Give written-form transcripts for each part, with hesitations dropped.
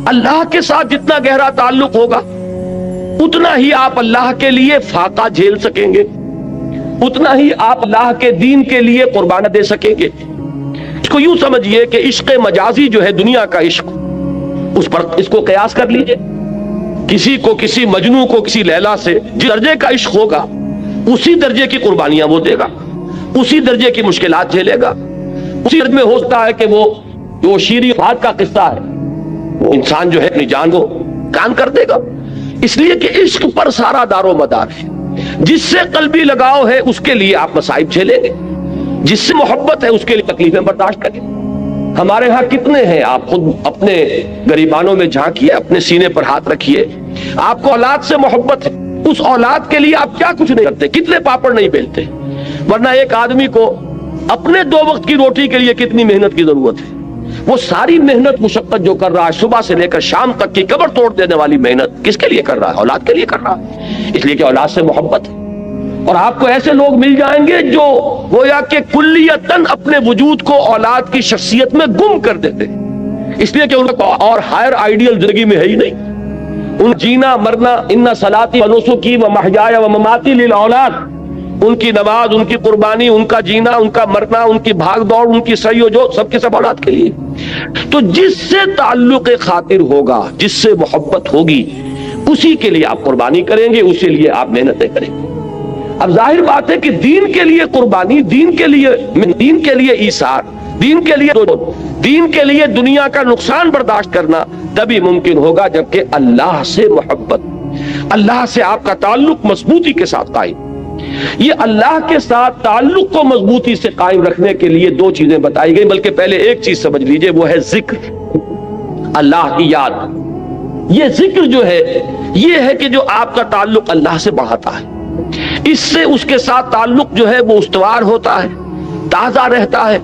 اللہ کے ساتھ جتنا گہرا تعلق ہوگا اتنا ہی آپ اللہ کے لیے فاقہ جھیل سکیں گے، اتنا ہی آپ اللہ کے دین کے لیے قربانہ دے سکیں گے۔ اس کو یوں سمجھیے کہ عشق مجازی جو ہے دنیا کا عشق، اس پر اس کو قیاس کر لیجئے۔ کسی کو، کسی مجنوں کو کسی لیلا سے جس درجے کا عشق ہوگا اسی درجے کی قربانیاں وہ دے گا، اسی درجے کی مشکلات جھیلے گا، اسی درجے میں ہو سکتا ہے کہ وہ شیریں فات کا قصہ ہے، وہ انسان جو ہے اپنی جان کو قربان کر دے گا۔ اس لیے کہ عشق پر سارا دار و مدار ہے۔ جس سے قلبی لگاؤ ہے اس کے لیے آپ مصائب جھیلیں گے، جس سے محبت ہے اس کے لیے تکلیفیں برداشت کریں۔ ہمارے ہاں کتنے ہیں، آپ خود اپنے گریبانوں میں جھانکیے، اپنے سینے پر ہاتھ رکھیے، آپ کو اولاد سے محبت ہے، اس اولاد کے لیے آپ کیا کچھ نہیں کرتے، کتنے پاپڑ نہیں بیلتے۔ ورنہ ایک آدمی کو اپنے 2 وقت کی روٹی کے لیے کتنی محنت کی ضرورت ہے، وہ ساری محنت مشقت جو کر رہا ہے صبح سے لے کر شام تک کی کمر توڑ دینے والی محنت کس کے لیے کر رہا ہے؟ اولاد کے لیے کر رہا ہے، اس لیے کہ اولاد سے محبت ہے۔ اور آپ کو ایسے لوگ مل جائیں گے جو گویا کہ کلیتاً اپنے وجود کو اولاد کی شخصیت میں گم کر دیتے ہیں، اس لیے کہ ان کا اور ہائر آئیڈیل زندگی میں ہے ہی نہیں۔ ان جینا مرنا، ان صلاتی و نسکی و محیای و مماتی للاولاد، ان کی نماز، ان کی قربانی، ان کا جینا، ان کا مرنا، ان کی بھاگ دوڑ، ان کی سعی و جو سب کے سب اولاد کے لیے۔ تو جس سے تعلق خاطر ہوگا، جس سے محبت ہوگی، اسی کے لیے آپ قربانی کریں گے، اسی لیے آپ محنتیں کریں گے۔ اب ظاہر بات ہے کہ دین کے لیے قربانی، دین کے لیے ایثار، دین کے لیے دنیا کا نقصان برداشت کرنا تبھی ممکن ہوگا جبکہ اللہ سے محبت، اللہ سے آپ کا تعلق مضبوطی کے ساتھ قائم۔ یہ اللہ کے ساتھ تعلق کو مضبوطی سے قائم رکھنے کے لیے 2 چیزیں بتائی گئی، بلکہ پہلے ایک چیز سمجھ لیجئے، وہ ہے ذکر، اللہ کی یاد۔ یہ ذکر جو ہے یہ ہے کہ جو آپ کا تعلق اللہ سے بڑھاتا ہے، اس سے اس کے ساتھ تعلق جو ہے وہ استوار ہوتا ہے، تازہ رہتا ہے۔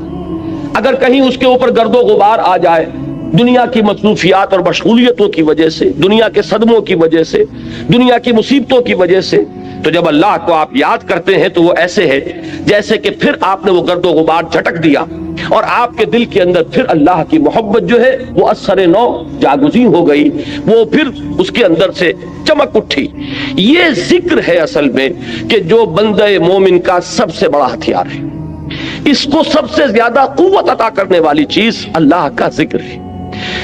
اگر کہیں اس کے اوپر گرد و غبار آ جائے دنیا کی مصروفیات اور مشغولیتوں کی وجہ سے، دنیا کے صدموں کی وجہ سے، دنیا کی مصیبتوں کی وجہ سے، تو جب اللہ کو آپ یاد کرتے ہیں تو وہ ایسے ہے جیسے کہ پھر آپ نے وہ گرد و غبار جھٹک دیا اور آپ کے دل کے اندر پھر اللہ کی محبت جو ہے وہ اثر نو جاگزین ہو گئی، وہ پھر اس کے اندر سے چمک اٹھی۔ یہ ذکر ہے اصل میں کہ جو بندہ مومن کا سب سے بڑا ہتھیار ہے، اس کو سب سے زیادہ قوت عطا کرنے والی چیز اللہ کا ذکر ہے۔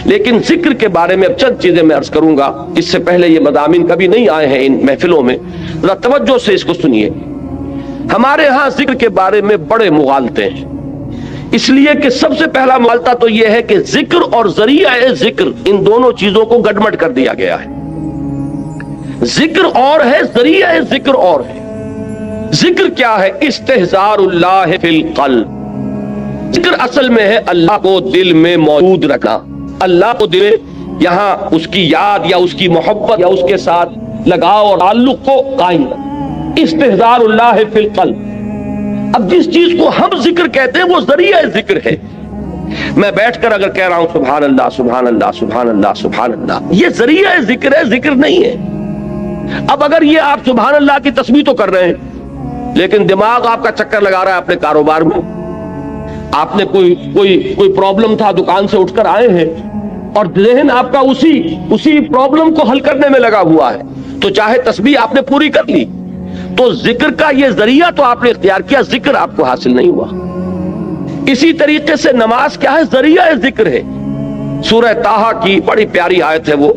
لیکن ذکر کے بارے میں اب چند چیزیں میں عرض کروں گا، اس سے پہلے یہ مضامین کبھی نہیں آئے ہیں ان محفلوں میں، ذرا توجہ سے اس کو سنیے۔ ہمارے ہاں ذکر کے بارے میں بڑے مغالطے ہیں، اس لیے کہ سب سے پہلا مغالطہ تو یہ ہے کہ ذکر اور ذریعہ ذکر ان دونوں چیزوں کو گڈمڈ کر دیا گیا ہے۔ ذکر اور ہے، ذریعہ ذکر اور ہے۔ ذکر کیا ہے؟ استحضار اللہ فی القلب۔ ذکر اصل میں ہے اللہ کو دل میں موجود رکھنا، اللہ کو دل میں یہاں اس کی یاد یا اس کی محبت یا اس کے ساتھ لگاؤ اور تعلق کو قائم رکھنا۔ استحضار اللہ فی القلب۔ اب جس چیز کو ہم ذکر کہتے ہیں وہ ذریعہ ذکر ہے۔ میں بیٹھ کر اگر کہہ رہا ہوں سبحان اللہ سبحان اللہ سبحان اللہ سبحان اللہ، یہ ذریعہ ذکر ہے، ذکر نہیں ہے۔ اب اگر یہ آپ سبحان اللہ کی تسبیح تو کر رہے ہیں لیکن دماغ آپ کا چکر لگا رہا ہے اپنے کاروبار میں، آپ نے کوئی پرابلم تھا، دکان سے اٹھ کر آئے ہیں اور ذہن آپ کا اسی پرابلم کو حل کرنے میں لگا ہوا ہے، تو چاہے تسبیح آپ نے پوری کر لی، تو ذکر کا یہ ذریعہ تو آپ نے اختیار کیا، ذکر آپ کو حاصل نہیں ہوا۔ اسی طریقے سے نماز کیا ہے؟ ذریعہ ذکر ہے۔ سورہ طٰہٰ کی بڑی پیاری آیت ہے وہ،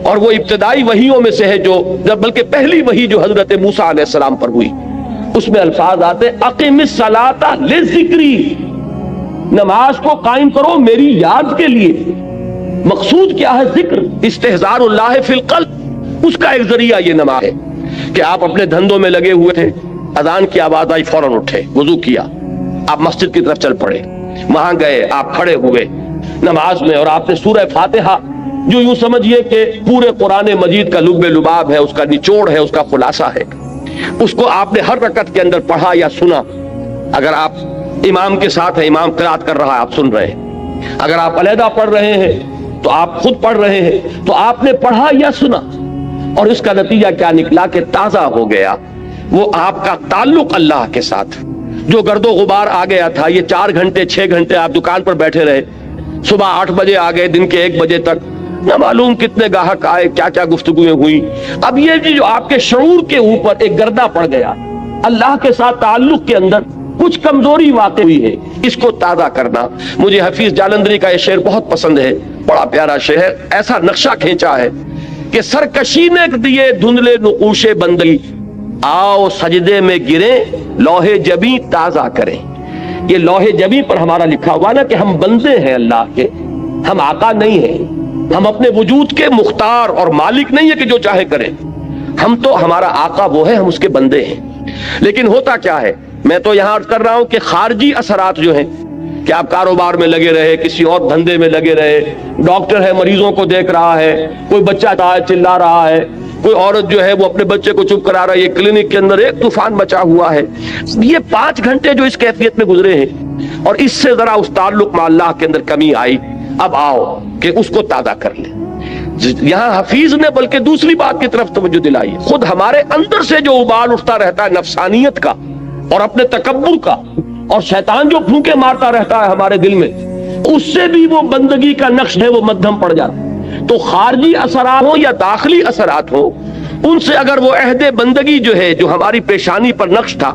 اور وہ ابتدائی وحیوں میں سے ہے جو بلکہ پہلی وحی جو حضرت موسیٰ علیہ السلام پر ہوئی، اس میں الفاظ آتے اقم الصلاۃ لذکری، نماز کو قائم کرو میری یاد کے لیے۔ مقصود کیا ہے؟ ذکر، استحضار اللہ فی القلب، اس کا ایک ذریعہ یہ نماز ہے کہ آپ اپنے دھندوں میں لگے ہوئے تھے، اذان کی آواز آئی فوراً اٹھے، وضو کیا، آپ مسجد کی طرف چل پڑے، وہاں گئے، آپ کھڑے ہوئے نماز میں اور آپ نے سورہ فاتحہ جو یوں سمجھیے کہ پورے قرآن مجید کا لب لباب ہے، اس کا نچوڑ ہے، اس کا خلاصہ ہے، اس کو آپ نے ہر رکعت کے اندر پڑھا یا سنا۔ اگر آپ امام کے ساتھ ہیں، امام قرات کر رہا ہے، آپ سن رہے ہیں، اگر آپ علیحدہ پڑھ رہے ہیں تو آپ خود پڑھ رہے ہیں، تو آپ نے پڑھا یا سنا، اور اس کا نتیجہ کیا نکلا کہ تازہ ہو گیا وہ آپ کا تعلق اللہ کے ساتھ۔ جو گرد و غبار آ گیا تھا، یہ 4 گھنٹے 6 گھنٹے آپ دکان پر بیٹھے رہے، صبح 8 بجے آ گئے، دن کے 1 بجے تک نہ معلوم کتنے گاہک آئے، کیا کیا گفتگویں ہوئی. اب یہ جو آپ کے شعور کے اوپر ایک گردہ پڑ گیا، اللہ کے ساتھ تعلق کے اندر کچھ کمزوری واقع ہوئی ہے، اس کو تازہ کرنا. مجھے حفیظ جالندھری کا یہ شعر بہت پسند ہے، بڑا پیارا شعر. ایسا نقشہ کھینچا ہے کہ سرکشی نے دیے دھندلے نقوش بندگی، آؤ سجدے میں گریں لوح جبیں تازہ کریں. یہ لوح جبیں پر ہمارا لکھا ہوا نا کہ ہم بندے ہیں اللہ کے، ہم آقا نہیں ہیں. ہم اپنے وجود کے مختار اور مالک نہیں ہے کہ جو چاہے کریں. ہم تو ہمارا آقا وہ ہے، ہم اس کے بندے ہیں. لیکن ہوتا کیا ہے، میں تو یہاں عرض کر رہا ہوں کہ خارجی اثرات جو ہیں کہ آپ کاروبار میں لگے رہے، کسی اور دھندے میں لگے رہے، ڈاکٹر ہے مریضوں کو دیکھ رہا ہے، کوئی بچہ چلا رہا ہے، کوئی عورت جو ہے وہ اپنے بچے کو چپ کرا رہا ہے، یہ کلینک کے اندر ایک طوفان مچا ہوا ہے. یہ 5 گھنٹے جو اس کیفیت میں گزرے ہیں اور اس سے ذرا اس تعلق میں اللہ کے اندر کمی آئی، اب آؤ کہ اس کو تازہ کر لیں. یہاں حفیظ نے بلکہ دوسری بات کی طرف توجہ دلائی. خود ہمارے اندر سے جو ابال اٹھتا رہتا ہے نفسانیت کا اور اپنے تکبر کا، اور شیطان جو پھونکے مارتا رہتا ہے ہمارے دل میں، اس سے بھی وہ بندگی کا نقش ہے وہ مدھم پڑ جاتا ہے. تو خارجی اثرات ہوں یا داخلی اثرات ہوں، ان سے اگر وہ عہد بندگی جو ہے جو ہماری پیشانی پر نقش تھا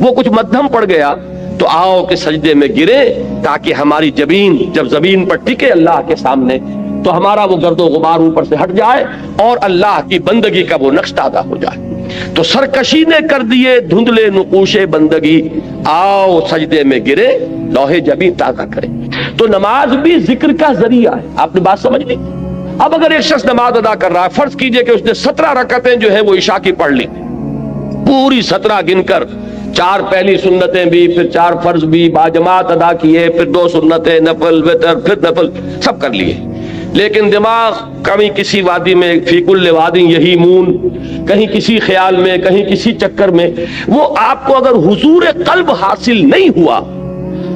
وہ کچھ مدھم پڑ گیا، تو آؤ کہ سجدے میں گرے تاکہ ہماری جبین جب زمین پر ٹکے اللہ کے سامنے تو ہمارا وہ گرد و غبار اوپر سے ہٹ جائے اور اللہ کی بندگی کا وہ نقش تازہ ہو جائے. تو سرکشی نے کر دیے دھندلے نقوش بندگی، آؤ سجدے میں گرے لوح جبیں تازہ کرے. تو نماز بھی ذکر کا ذریعہ ہے. آپ نے بات سمجھ لی؟ اب اگر ایک شخص نماز ادا کر رہا ہے، فرض کیجئے کہ اس نے 17 رکعتیں جو ہے وہ عشاء کی پڑھ لی، پوری 17 گن کر 4 پہلی سنتیں بھی، پھر 4 فرض بھی باجماعت ادا کیے، پھر 2 سنتیں نفل، وتر، پھر نفل سب کر لیے. لیکن دماغ کمی کسی وادی میں، فی کل وادی یہی مون، کہیں کسی خیال میں، کہیں کسی چکر میں، وہ آپ کو اگر حضور قلب حاصل نہیں ہوا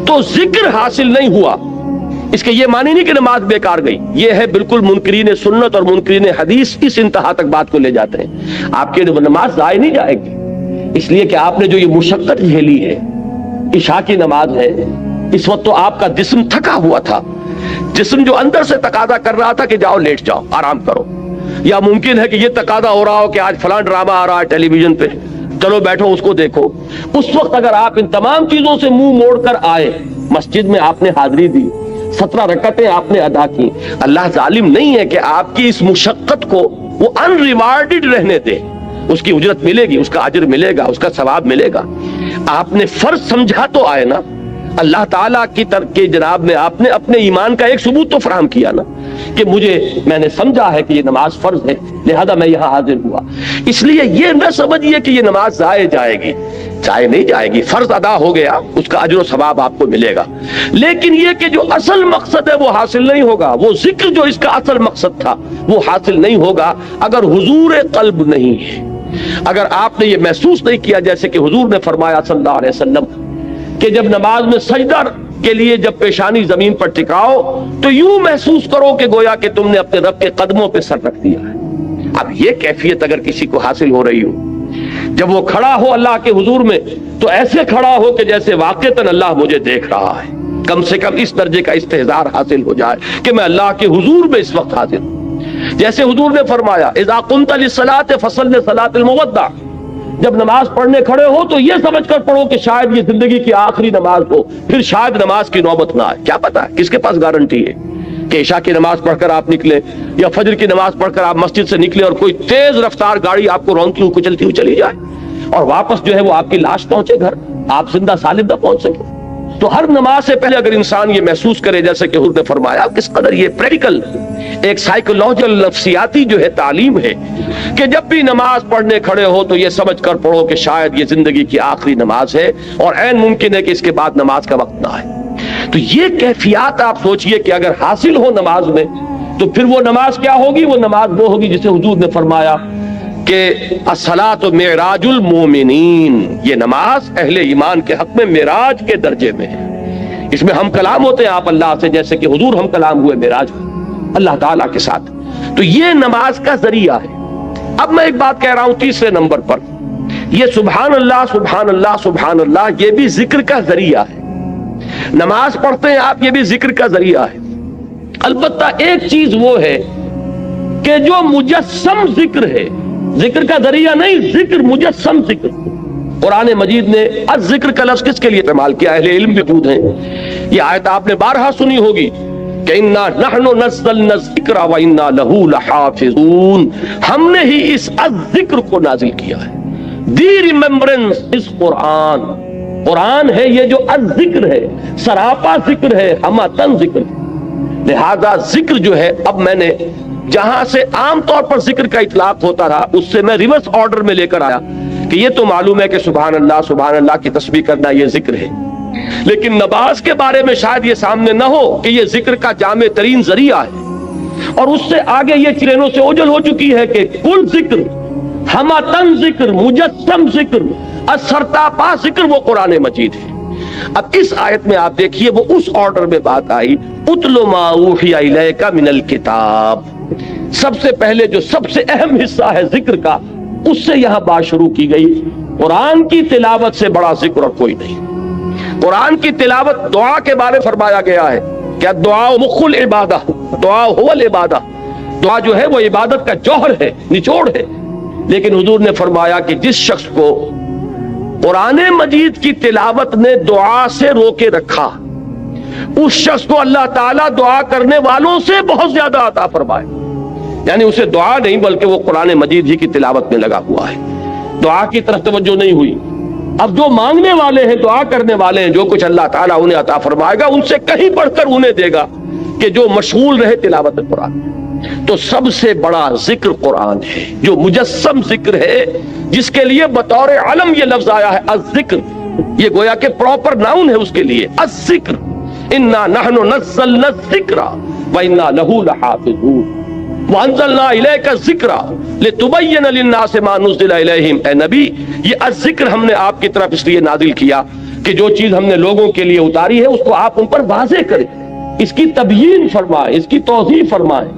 تو ذکر حاصل نہیں ہوا. اس کے یہ معنی نہیں کہ نماز بیکار گئی. یہ ہے بالکل منکرین سنت اور منکرین حدیث اس انتہا تک بات کو لے جاتے ہیں. آپ کی نماز ضائع نہیں جائے گی، اس لیے کہ آپ نے جو یہ مشقت جھیلی ہے، عشاء کی نماز ہے، اس وقت تو آپ کا جسم تھکا ہوا تھا، جسم جو اندر سے تقاضا کر رہا تھا کہ جاؤ لیٹ جاؤ آرام کرو. یا ممکن ہے کہ یہ تقاضا ہو رہا ہو کہ آج فلاں ڈرامہ آ رہا ہے ٹیلی ویژن پہ، چلو بیٹھو اس کو دیکھو. اس وقت اگر آپ ان تمام چیزوں سے منہ موڑ کر آئے، مسجد میں آپ نے حاضری دی، 17 رکعتیں آپ نے ادا کی، اللہ ظالم نہیں ہے کہ آپ کی اس مشقت کو وہ ان ریوارڈڈ رہنے دے. اس کی اجرت ملے گی، اس کا اجر ملے گا، اس کا ثواب ملے گا. آپ نے فرض سمجھا تو آئے نا، اللہ تعالیٰ کی طرف کے جناب میں آپ نے اپنے ایمان کا ایک ثبوت تو فراہم کیا نا کہ میں نے سمجھا ہے کہ یہ نماز فرض ہے، لہذا میں یہاں حاضر ہوا. اس لیے یہ نہ سمجھیے کہ یہ نماز ضائع جائے گی، ضائع نہیں جائے گی. فرض ادا ہو گیا، اس کا اجر و ثواب آپ کو ملے گا. لیکن یہ کہ جو اصل مقصد ہے وہ حاصل نہیں ہوگا، وہ ذکر جو اس کا اصل مقصد تھا وہ حاصل نہیں ہوگا اگر حضور قلب نہیں ہے. اگر آپ نے یہ محسوس نہیں کیا، جیسے کہ حضور نے فرمایا صلی اللہ علیہ وسلم کہ جب نماز میں سجدہ کے لیے جب پیشانی زمین پر ٹکاؤ تو یوں محسوس کرو کہ گویا کہ تم نے اپنے رب کے قدموں پہ سر رکھ دیا ہے. اب یہ کیفیت اگر کسی کو حاصل ہو رہی ہو، جب وہ کھڑا ہو اللہ کے حضور میں تو ایسے کھڑا ہو کہ جیسے واقعتاً اللہ مجھے دیکھ رہا ہے، کم سے کم اس درجے کا استحضار حاصل ہو جائے کہ میں اللہ کے حضور میں اس وقت حاضر ہوں. جیسے حضور نے فرمایا اذا قمت للصلاۃ فصل صلاۃ المودع، جب نماز پڑھنے کھڑے ہو تو یہ سمجھ کر پڑھو کہ شاید یہ زندگی کی آخری نماز ہو، پھر شاید نماز کی نوبت نہ آئے. کیا پتا کس کے پاس گارنٹی ہے کہ عشاء کی نماز پڑھ کر آپ نکلے یا فجر کی نماز پڑھ کر آپ مسجد سے نکلے اور کوئی تیز رفتار گاڑی آپ کو رونتی ہوئی کچلتی ہوئی چلی جائے اور واپس جو ہے وہ آپ کی لاش پہنچے گھر، آپ زندہ سالم نہ پہنچ سکے. تو ہر نماز سے پہلے اگر انسان یہ محسوس کرے، جیسے کہ حضور نے فرمایا، کس قدر یہ پریکٹیکل ایک سائیکولوجیکل نفسیاتی جو ہے تعلیم ہے کہ جب بھی نماز پڑھنے کھڑے ہو تو یہ سمجھ کر پڑھو کہ شاید یہ زندگی کی آخری نماز ہے اور عین ممکن ہے کہ اس کے بعد نماز کا وقت نہ آئے. تو یہ کیفیات آپ سوچئے کہ اگر حاصل ہو نماز میں تو پھر وہ نماز کیا ہوگی؟ وہ نماز وہ ہوگی جسے حضور نے فرمایا کہ الصلاۃ معراج المومنین، یہ نماز اہل ایمان کے حق میں معراج کے درجے میں ہے. اس میں ہم کلام ہوتے ہیں آپ اللہ سے، جیسے کہ حضور ہم کلام ہوئے معراج اللہ تعالیٰ کے ساتھ. تو یہ نماز کا ذریعہ ہے. اب میں ایک بات کہہ رہا ہوں تیسرے نمبر پر، یہ سبحان اللہ سبحان اللہ سبحان اللہ یہ بھی ذکر کا ذریعہ ہے. نماز پڑھتے ہیں آپ، یہ بھی ذکر کا ذریعہ ہے. البتہ ایک چیز وہ ہے کہ جو مجسم ذکر ہے، ذکر کا ذریعہ نہیں، ذکر مجسم ذکر، قرآن مجید نے الذکر کا لفظ کس کے لیے استعمال کیا؟ اہل علم بھی موجود ہیں، یہ آیت آپ نے بارہا سنی ہوگی کہ انا نحن نزلنا الذکر و انا لہ لحافظون، ہم نے ہی اس الذکر کو نازل کیا ہے، دی ریممبرنس اس قرآن، قرآن ہے یہ جو الذکر ہے، سراپا ذکر ہے، ہماتن ذکر ہے۔ لہذا ذکر جو ہے، اب میں نے جہاں سے عام طور پر ذکر کا اطلاق ہوتا رہا اس سے میں ریورس آرڈر میں لے کر آیا کہ یہ تو معلوم ہے کہ سبحان اللہ کی تسبیح کرنا یہ ذکر ہے، لیکن نماز کے بارے میں شاید یہ سامنے نہ ہو کہ یہ ذکر کا جامع ترین ذریعہ ہے، اور اس سے آگے یہ چرینوں سے اوجل ہو چکی ہے کہ کل ذکر، ہماتن ذکر، مجسم ذکر، اثرتاپا ذکر وہ قرآن مجید ہے۔ اب اس آیت میں آپ دیکھیے وہ اس آرڈر میں بات آئی، اتل ما اوحی الیک من الکتاب، سب سے پہلے جو سب سے اہم حصہ ہے ذکر کا، اس سے یہاں بات شروع کی گئی۔ قرآن کی تلاوت سے بڑا ذکر اور کوئی نہیں۔ قرآن کی تلاوت دعا کے بارے فرمایا گیا ہے کہ دعا مخ العبادہ، دعا هو العبادہ، دعا جو ہے وہ عبادت کا جوہر ہے، نچوڑ ہے، لیکن حضور نے فرمایا کہ جس شخص کو قرآن مجید کی تلاوت نے دعا سے روکے رکھا، اس شخص کو اللہ تعالیٰ دعا کرنے والوں سے بہت زیادہ عطا فرمائے، یعنی اسے دعا نہیں بلکہ وہ قرآن مجید ہی کی تلاوت میں لگا ہوا ہے، دعا کی طرف توجہ نہیں ہوئی۔ اب جو مانگنے والے ہیں، دعا کرنے والے ہیں، جو کچھ اللہ تعالیٰ انہیں عطا فرمائے گا ان سے کہیں بڑھ کر انہیں دے گا کہ جو مشغول رہے تلاوت قرآن۔ تو سب سے بڑا ذکر قرآن ہے، جو مجسم ذکر ہے، جس کے لیے بطور علم یہ لفظ آیا ہے الذکر، یہ گویا کہ پراپر ناؤن ہے اس کے لیے، الذکر، انا نحن نزلنا الذکر وانا لہ لحافظون وانزلنا الیک الذکر لتبین للناس ما نزل الیہم۔ اے نبی، یہ الذکر ہم نے آپ کی طرف اس لیے نازل کیا کہ جو چیز ہم نے لوگوں کے لیے اتاری ہے اس کو آپ ان پر واضح کریں، اس کی تبیین فرمائیں، اس کی توضیح فرمائیں،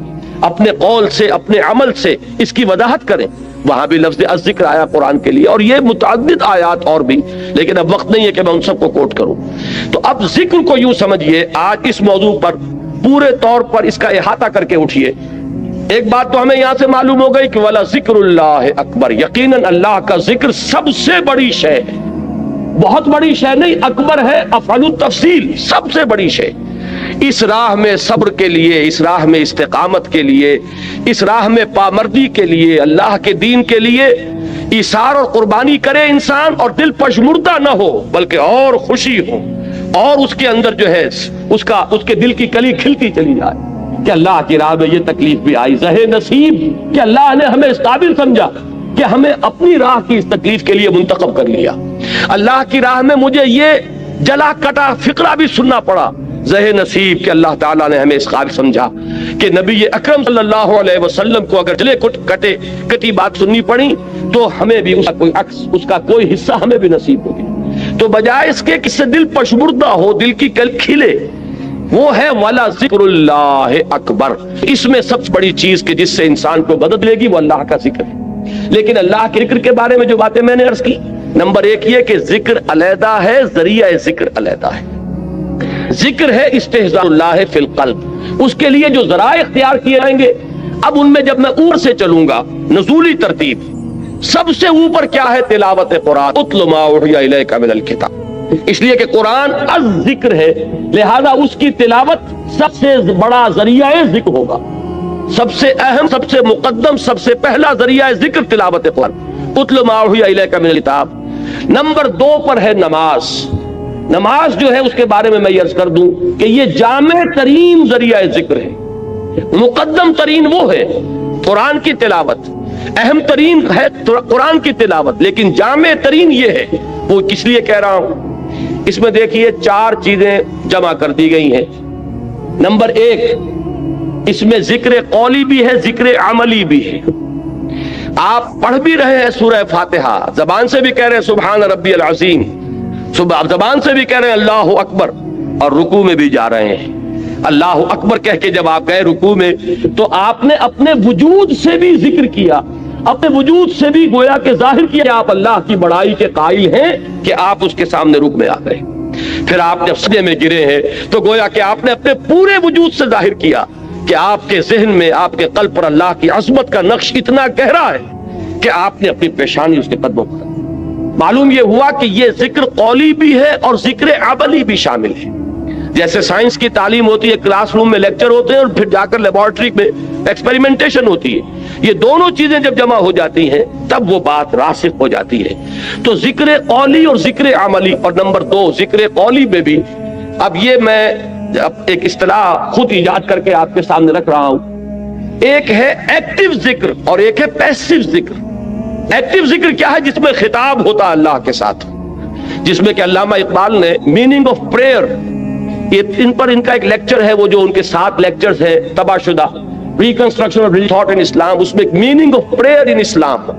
اپنے قول سے، اپنے عمل سے اس کی وضاحت کریں۔ وہاں بھی لفظ الذکر آیا قرآن کے لیے، اور یہ متعدد آیات اور بھی، لیکن اب وقت نہیں ہے کہ میں ان سب کو کوٹ کروں۔ تو اب ذکر کو یوں سمجھیے، آج اس موضوع پر پورے طور پر اس کا احاطہ کر کے اٹھیے۔ ایک بات تو ہمیں یہاں سے معلوم ہو گئی کہ وَلَا ذِكْرُ اللَّهِ اکبر، یقیناً اللہ کا ذکر سب سے بڑی شے ہے، بہت بڑی شے نہیں، اکبر ہے افعل التفصیل، سب سے بڑی شے۔ اس راہ میں صبر کے لیے، اس راہ میں استقامت کے لیے، اس راہ میں پامردی کے لیے، اللہ کے دین کے لیے ایثار اور قربانی کرے انسان، اور دل پشمردہ نہ ہو بلکہ اور خوشی ہو، اور اس کے اندر جو ہے اس کے دل کی کلی کھلتی چلی جائے کہ اللہ کی راہ میں یہ تکلیف بھی آئی، زہ نصیب کہ اللہ نے ہمیں اس قابل سمجھا کہ ہمیں اپنی راہ کی اس تکلیف کے لیے منتخب کر لیا، اللہ کی راہ میں مجھے یہ جلا کٹا فقرہ بھی سننا پڑا، زہ نصیب کہ اللہ تعالیٰ نے ہمیں اس قابل سمجھا کہ نبی اکرم صلی اللہ علیہ وسلم کو اگر جلے کٹی بات سننی پڑی تو ہمیں بھی اس کا کوئی حصہ ہمیں بھی نصیب ہوگی۔ تو بجائے اس کے کس سے دل پشمردہ ہو، دل کی کل کھلے، وہ ہے وَلَا ذِكْرُ اللَّهِ اکبر۔ اس میں سب سے بڑی چیز کہ جس سے انسان کو مدد لے گی وہ اللہ کا ذکر ہے۔ لیکن اللہ کے ذکر کے بارے میں جو باتیں میں نے عرض کی، نمبر ایک یہ کہ ذکر علیحدہ ہے، ذریعہ ذکر علیحدہ ہے۔ ذکر ہے استحضاء اللہ فی القلب، اس کے لیے جو ذرائع اختیار کیے جائیں گے۔ اب ان میں جب میں اوپر سے چلوں گا، نزولی ترتیب، سب سے اوپر کیا ہے؟ تلاوت قرآن، اتل ما اوحی الیک من الکتاب، اس لیے کہ قرآن الذکر ہے، لہذا اس کی تلاوت سب سے بڑا ذریعہ ذکر ہوگا، سب سے اہم، سب سے مقدم، سب سے پہلا ذریعہ ذکر تلاوت قرآن، اتل ما اوحی الیک من الکتاب۔ نمبر 2 پر ہے نماز۔ نماز جو ہے اس کے بارے میں یہ عرض کر دوں کہ یہ جامع ترین ذریعہ ذکر ہے، مقدم ترین وہ ہے قرآن کی تلاوت، اہم ترین ہے قرآن کی تلاوت، لیکن جامع ترین یہ ہے۔ وہ کس لیے کہہ رہا ہوں؟ اس میں دیکھیے 4 چیزیں جمع کر دی گئی ہیں۔ نمبر 1، اس میں ذکر قولی بھی ہے، ذکر عملی بھی ہے۔ آپ پڑھ بھی رہے ہیں سورہ فاتحہ، زبان سے بھی کہہ رہے ہیں سبحان ربی العظیم، زبان سے بھی کہہ رہے ہیں اللہ اکبر، اور رکوع میں بھی جا رہے ہیں اللہ اکبر کہہ کے۔ جب آپ گئے رکوع میں تو آپ نے اپنے وجود سے بھی ذکر کیا، اپنے وجود سے بھی گویا کہ ظاہر کیا آپ اللہ کی بڑائی کے قائل ہیں کہ آپ اس کے سامنے رکوع میں آ گئے۔ پھر آپ جب سجدے میں گرے ہیں تو گویا کہ آپ نے اپنے پورے وجود سے ظاہر کیا کہ آپ کے ذہن میں، آپ کے قلب پر اللہ کی عظمت کا نقش اتنا گہرا ہے کہ آپ نے اپنی پیشانی اس کے قدموں پر رکھی۔ معلوم یہ ہوا کہ یہ ذکر قولی بھی ہے اور ذکر عملی بھی شامل ہے۔ جیسے سائنس کی تعلیم ہوتی ہے، کلاس روم میں لیکچر ہوتے ہیں اور پھر جا کر لیبارٹری میں ایکسپیریمنٹیشن ہوتی ہے، یہ دونوں چیزیں جب جمع ہو جاتی ہیں تب وہ بات راسخ ہو جاتی ہے۔ تو ذکر قولی اور ذکر عملی، اور نمبر 2 ذکر قولی میں بھی، اب یہ میں ایک اصطلاح خود ایجاد کر کے آپ کے سامنے رکھ رہا ہوں۔ ایک ہے ایکٹیو ذکر اور ایک ہے پیسیو ذکر۔ ایکٹیو ذکر کیا ہے؟ جس میں خطاب ہوتا ہے اللہ کے ساتھ، جس میں کہ علامہ اقبال نے میننگ آف پریئر، ان پر ان کا ایک لیکچر ہے، وہ جو ان کے 7 لیکچرز ہیں تباہ شدہ، ریکنسٹرکشن آف تھاٹ ان اسلام، اس میں میننگ آف پریئر ان اسلام،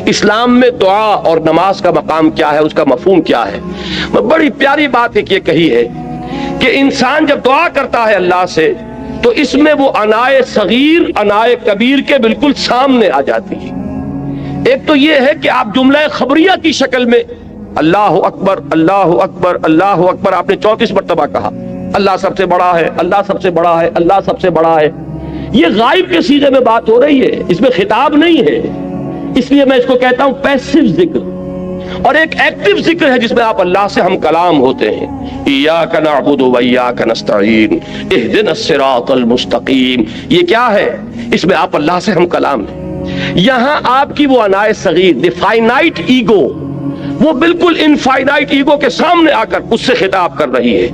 اسلام میں دعا اور نماز کا مقام کیا ہے، اس کا مفہوم کیا ہے۔ بڑی پیاری بات ایک یہ کہی ہے کہ انسان جب دعا کرتا ہے اللہ سے تو اس میں وہ انائے صغیر انائے کبیر کے بالکل سامنے آ جاتی ہے۔ ایک تو یہ ہے کہ آپ جملہ خبریہ کی شکل میں اللہ اکبر اللہ اکبر اللہ اکبر آپ نے 34 مرتبہ کہا، اللہ سب سے بڑا ہے، اللہ سب سے بڑا ہے، اللہ سب سے بڑا ہے، یہ غائب کے سیغے میں بات ہو رہی ہے، اس میں خطاب نہیں ہے، اس لیے میں اس کو کہتا ہوں پیسیو ذکر۔ اور ایک ایکٹیو ذکر ہے جس میں آپ اللہ سے ہم کلام ہوتے ہیں، ایاک نعبد و ایاک نستعین اہدنا الصراط المستقیم، یہ کیا ہے؟ اس میں آپ اللہ سے ہم کلام ہیں۔ یہاں آپ کی وہ انائے صغیر، دی فائنائٹ ایگو، وہ بالکل انفائنائٹ ایگو کے سامنے آ کر اس سے خطاب کر رہی ہے۔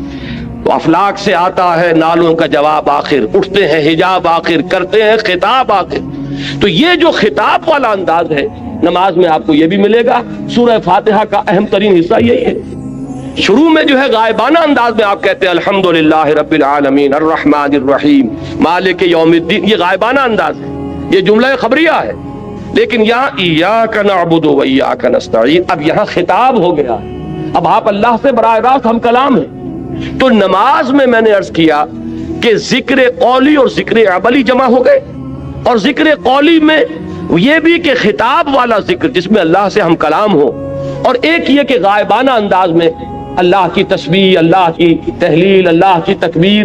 تو افلاک سے آتا ہے نالوں کا جواب آخر، اٹھتے ہیں حجاب آخر، کرتے ہیں خطاب آخر۔ تو یہ جو خطاب والا انداز ہے نماز میں آپ کو یہ بھی ملے گا۔ سورہ فاتحہ کا اہم ترین حصہ یہی ہے۔ شروع میں جو ہے غائبانہ انداز میں آپ کہتے ہیں الحمدللہ رب العالمین الرحمن الرحیم مالک یوم الدین، یہ غائبانہ انداز ہے، یہ جملہ خبریہ ہے۔ لیکن یہاں ایاک نعبد و ایاک نستعین، اب یہاں خطاب ہو گیا، اب آپ اللہ سے براہ راست ہم کلام ہیں۔ تو نماز میں نے عرض کیا کہ ذکر قولی اور ذکر عملی جمع ہو گئے، اور ذکر قولی میں یہ بھی کہ خطاب والا ذکر جس میں اللہ سے ہم کلام ہو، اور ایک یہ کہ غائبانہ انداز میں اللہ کی تسبیح، اللہ کی تحلیل، اللہ کی تکبیر،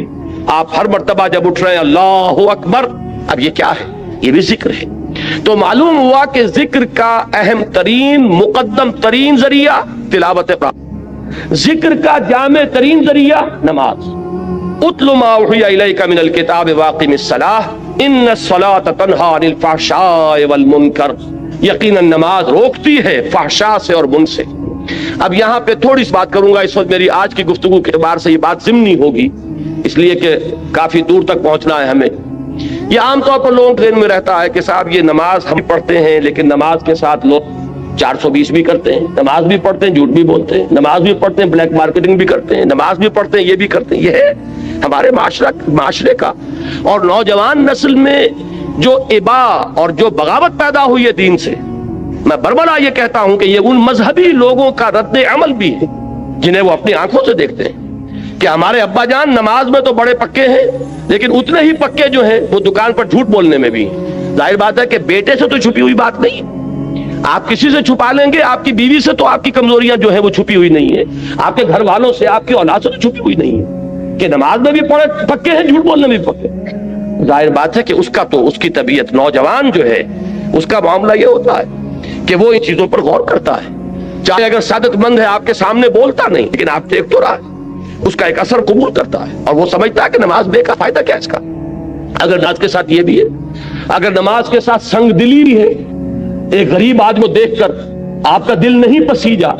آپ ہر مرتبہ جب اٹھ رہے ہیں اللہ اکبر، اب یہ کیا ہے؟ یہ بھی ذکر ہے۔ تو معلوم ہوا کہ ذکر کا اہم ترین مقدم ترین ذریعہ تلاوت قرآن، ذکر کا جامع ترین ذریعہ نماز۔ اتل ما اوحی الیک من الکتاب واقم الصلاۃ ان الصلاۃ تنہی عن الفحشاء والمنکر، یقیناً نماز روکتی ہے فحشاء سے اور من سے۔ اب یہاں پہ تھوڑی سی بات کروں گا، اس وقت میری آج کی گفتگو کے اعتبار سے یہ بات ضمنی ہوگی، اس لیے کہ کافی دور تک پہنچنا ہے ہمیں۔ یہ عام طور پر لوگوں کے ذہن میں رہتا ہے کہ صاحب یہ نماز ہم پڑھتے ہیں، لیکن نماز کے ساتھ لوگ 420 بھی کرتے ہیں، نماز بھی پڑھتے ہیں جھوٹ بھی بولتے ہیں، نماز بھی پڑھتے ہیں بلیک مارکیٹنگ بھی کرتے ہیں، نماز بھی پڑھتے ہیں یہ بھی کرتے ہیں۔ یہ ہے ہمارے معاشرے کا اور نوجوان نسل میں جو ابا اور جو بغاوت پیدا ہوئی ہے دین سے، میں بربلا یہ کہتا ہوں کہ یہ ان مذہبی لوگوں کا رد عمل بھی ہے جنہیں وہ اپنی آنکھوں سے دیکھتے ہیں کہ ہمارے ابا جان نماز میں تو بڑے پکے ہیں، لیکن اتنے ہی پکے جو ہیں وہ دکان پر جھوٹ بولنے میں بھی ہیں۔ ظاہر بات ہے کہ بیٹے سے تو چھپی ہوئی بات نہیں، آپ کسی سے چھپا لیں گے، آپ کی بیوی سے تو آپ کی کمزوریاں جو ہیں وہ چھپی ہوئی نہیں ہے، آپ کے گھر والوں سے، آپ کی اولاد سے تو چھپی ہوئی نہیں ہے کہ نماز میں بھی پڑے پکے ہیں، جھوٹ بولنے میں بھی پکے۔ ظاہر بات ہے کہ اس کا تو اس کی طبیعت، نوجوان جو ہے اس کا معاملہ یہ ہوتا ہے کہ وہ ان چیزوں پر غور کرتا ہے، چاہے اگر سعادت مند ہے آپ کے سامنے بولتا نہیں، لیکن آپ دیکھ تو رہا ہے، اس کا ایک اثر قبول کرتا ہے، اور وہ سمجھتا ہے کہ نماز بے کا فائدہ کیا اس کا۔ اگر نماز کے ساتھ یہ بھی ہے، اگر نماز کے ساتھ سنگ دلی بھی ہے، ایک غریب آدمی کو دیکھ کر آپ کا دل نہیں پسیجا،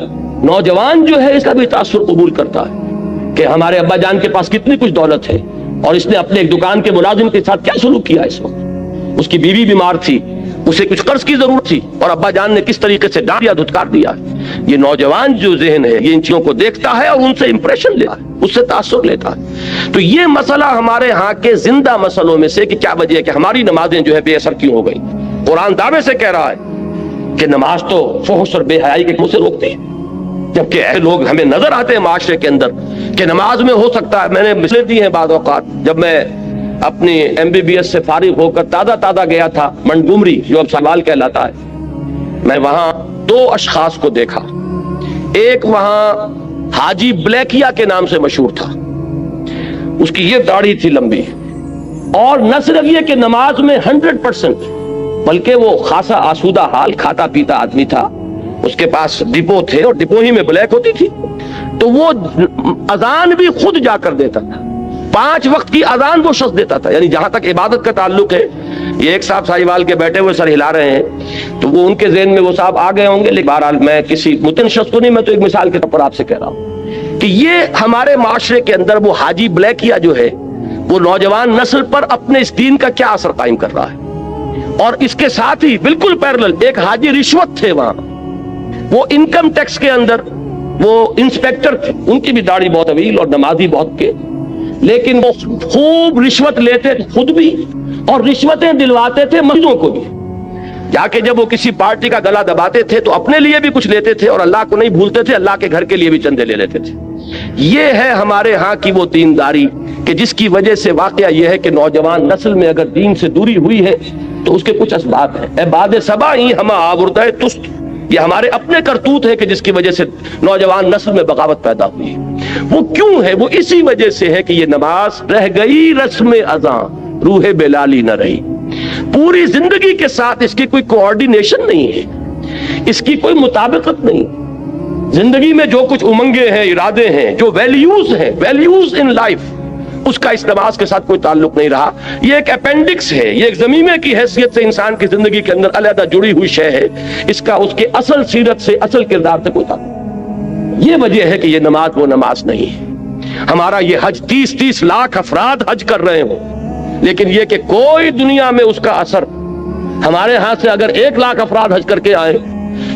نوجوان جو ہے اس کا بھی تاثر قبول کرتا ہے کہ ہمارے ابا جان کے پاس کتنی کچھ دولت ہے، اور اس نے اپنے ایک دکان کے ملازم کے ساتھ کیا سلوک کیا اس وقت، اس کی بیوی بیمار تھی، اسے کچھ قرض کی ضرورت تھی، اور ابا جان نے کس طریقے سے ڈانٹ دیا، دھتکار دیا۔ یہ نوجوان جو ذہن ہے یہ ان چیزوں کو دیکھتا ہے اور ان سے امپریشن لیتا ہے، اس سے تاثر لیتا ہے۔ تو یہ مسئلہ ہمارے ہاں کے زندہ مسئلوں میں سے کہ کیا وجہ ہے کہ ہماری نمازیں جو ہے بے اثر کیوں ہو گئی۔ قرآن دعوے سے کہہ رہا ہے کہ نماز تو فحش اور بے حیائی کے منہ سے روکتے ہیں، جبکہ ایسے لوگ ہمیں نظر آتے ہیں معاشرے کے اندر کہ نماز میں ہو سکتا ہے۔ میں نے مثالیں دی ہیں بعض اوقات، جب میں اپنی MBBS سے فارغ ہو کر تازہ گیا تھا منٹگومری، جو اب سوال کہلاتا ہے، میں وہاں 2 اشخاص کو دیکھا۔ ایک وہاں حاجی بلیکیا کے نام سے مشہور تھا، اس کی یہ داڑھی تھی لمبی، اور نہ صرف یہ کہ نماز میں 100%، بلکہ وہ خاصا آسودہ حال کھاتا پیتا آدمی تھا، اس کے پاس ڈپو تھے اور ڈپو ہی میں بلیک ہوتی تھی، تو وہ اذان بھی خود جا کر دیتا تھا، 5 وقت کی اذان وہ شخص دیتا تھا۔ یعنی جہاں تک عبادت کا تعلق ہے، یہ ایک صاحب ساہیوال کے بیٹھے ہوئے سر ہلا رہے ہیں، تو وہ ان کے ذہن میں وہ صاحب آ گئے ہوں گے، لیکن بہرحال میں کسی متن شخص کو نہیں، میں تو ایک مثال کے طور پر آپ سے کہہ رہا ہوں کہ یہ ہمارے معاشرے کے اندر وہ حاجی بلیکیا جو ہے، وہ نوجوان نسل پر اپنے اس دین کا کیا اثر قائم کر رہا ہے۔ اور اس کے ساتھ ہی بالکل پیرلل ایک حاجی رشوت تھے، وہاں وہ انکم ٹیکس کے اندر وہ انسپیکٹر تھے، ان کی بھی داڑھی بہت طویل اور نمازی بہت کے، لیکن وہ خوب رشوت لیتے خود بھی اور رشوتیں دلواتے تھے مریضوں کو بھی۔ جا کے جب وہ کسی پارٹی کا گلا دباتے تھے تو اپنے لیے بھی کچھ لیتے تھے اور اللہ کو نہیں بھولتے تھے، اللہ کے گھر کے لیے بھی چندے لے لیتے تھے۔ یہ ہے ہمارے ہاں کی وہ دینداری کہ جس کی وجہ سے واقعہ یہ ہے کہ نوجوان نسل میں اگر دین سے دوری ہوئی ہے تو اس کے کچھ اسباب ہیں۔ اے باد صبا ہی ہم آوردہ تست، یہ ہمارے اپنے کرتوت ہے کہ جس کی وجہ سے نوجوان نسل میں بغاوت پیدا ہوئی ہے۔ وہ کیوں ہے؟ وہ اسی وجہ سے ہے کہ یہ نماز رہ گئی رسم اذاں، روح بلالی نہ رہی۔ پوری زندگی کے ساتھ اس کی کوئی کوآرڈینیشن نہیں ہے، اس کی کوئی مطابقت نہیں۔ زندگی میں جو کچھ امنگیں ہیں، ارادے ہیں، جو ویلیوز ہیں، ویلیوز ان لائف، اس کا اس نماز کے ساتھ کوئی تعلق نہیں رہا۔ یہ ایک اپینڈکس ہے، یہ ایک ضمیمے کی حیثیت سے انسان کی زندگی کے اندر علیحدہ جڑی ہوئی شے ہے، اس کا اس کے اصل سیرت سے، اصل کردار سے کوئی تعلق۔ یہ وجہ ہے کہ یہ نماز وہ نماز نہیں ہے۔ ہمارا یہ حج 30 لاکھ افراد حج کر رہے ہوں، لیکن یہ کہ کوئی دنیا میں اس کا اثر، ہمارے ہاں سے اگر 1 لاکھ افراد حج کر کے آئے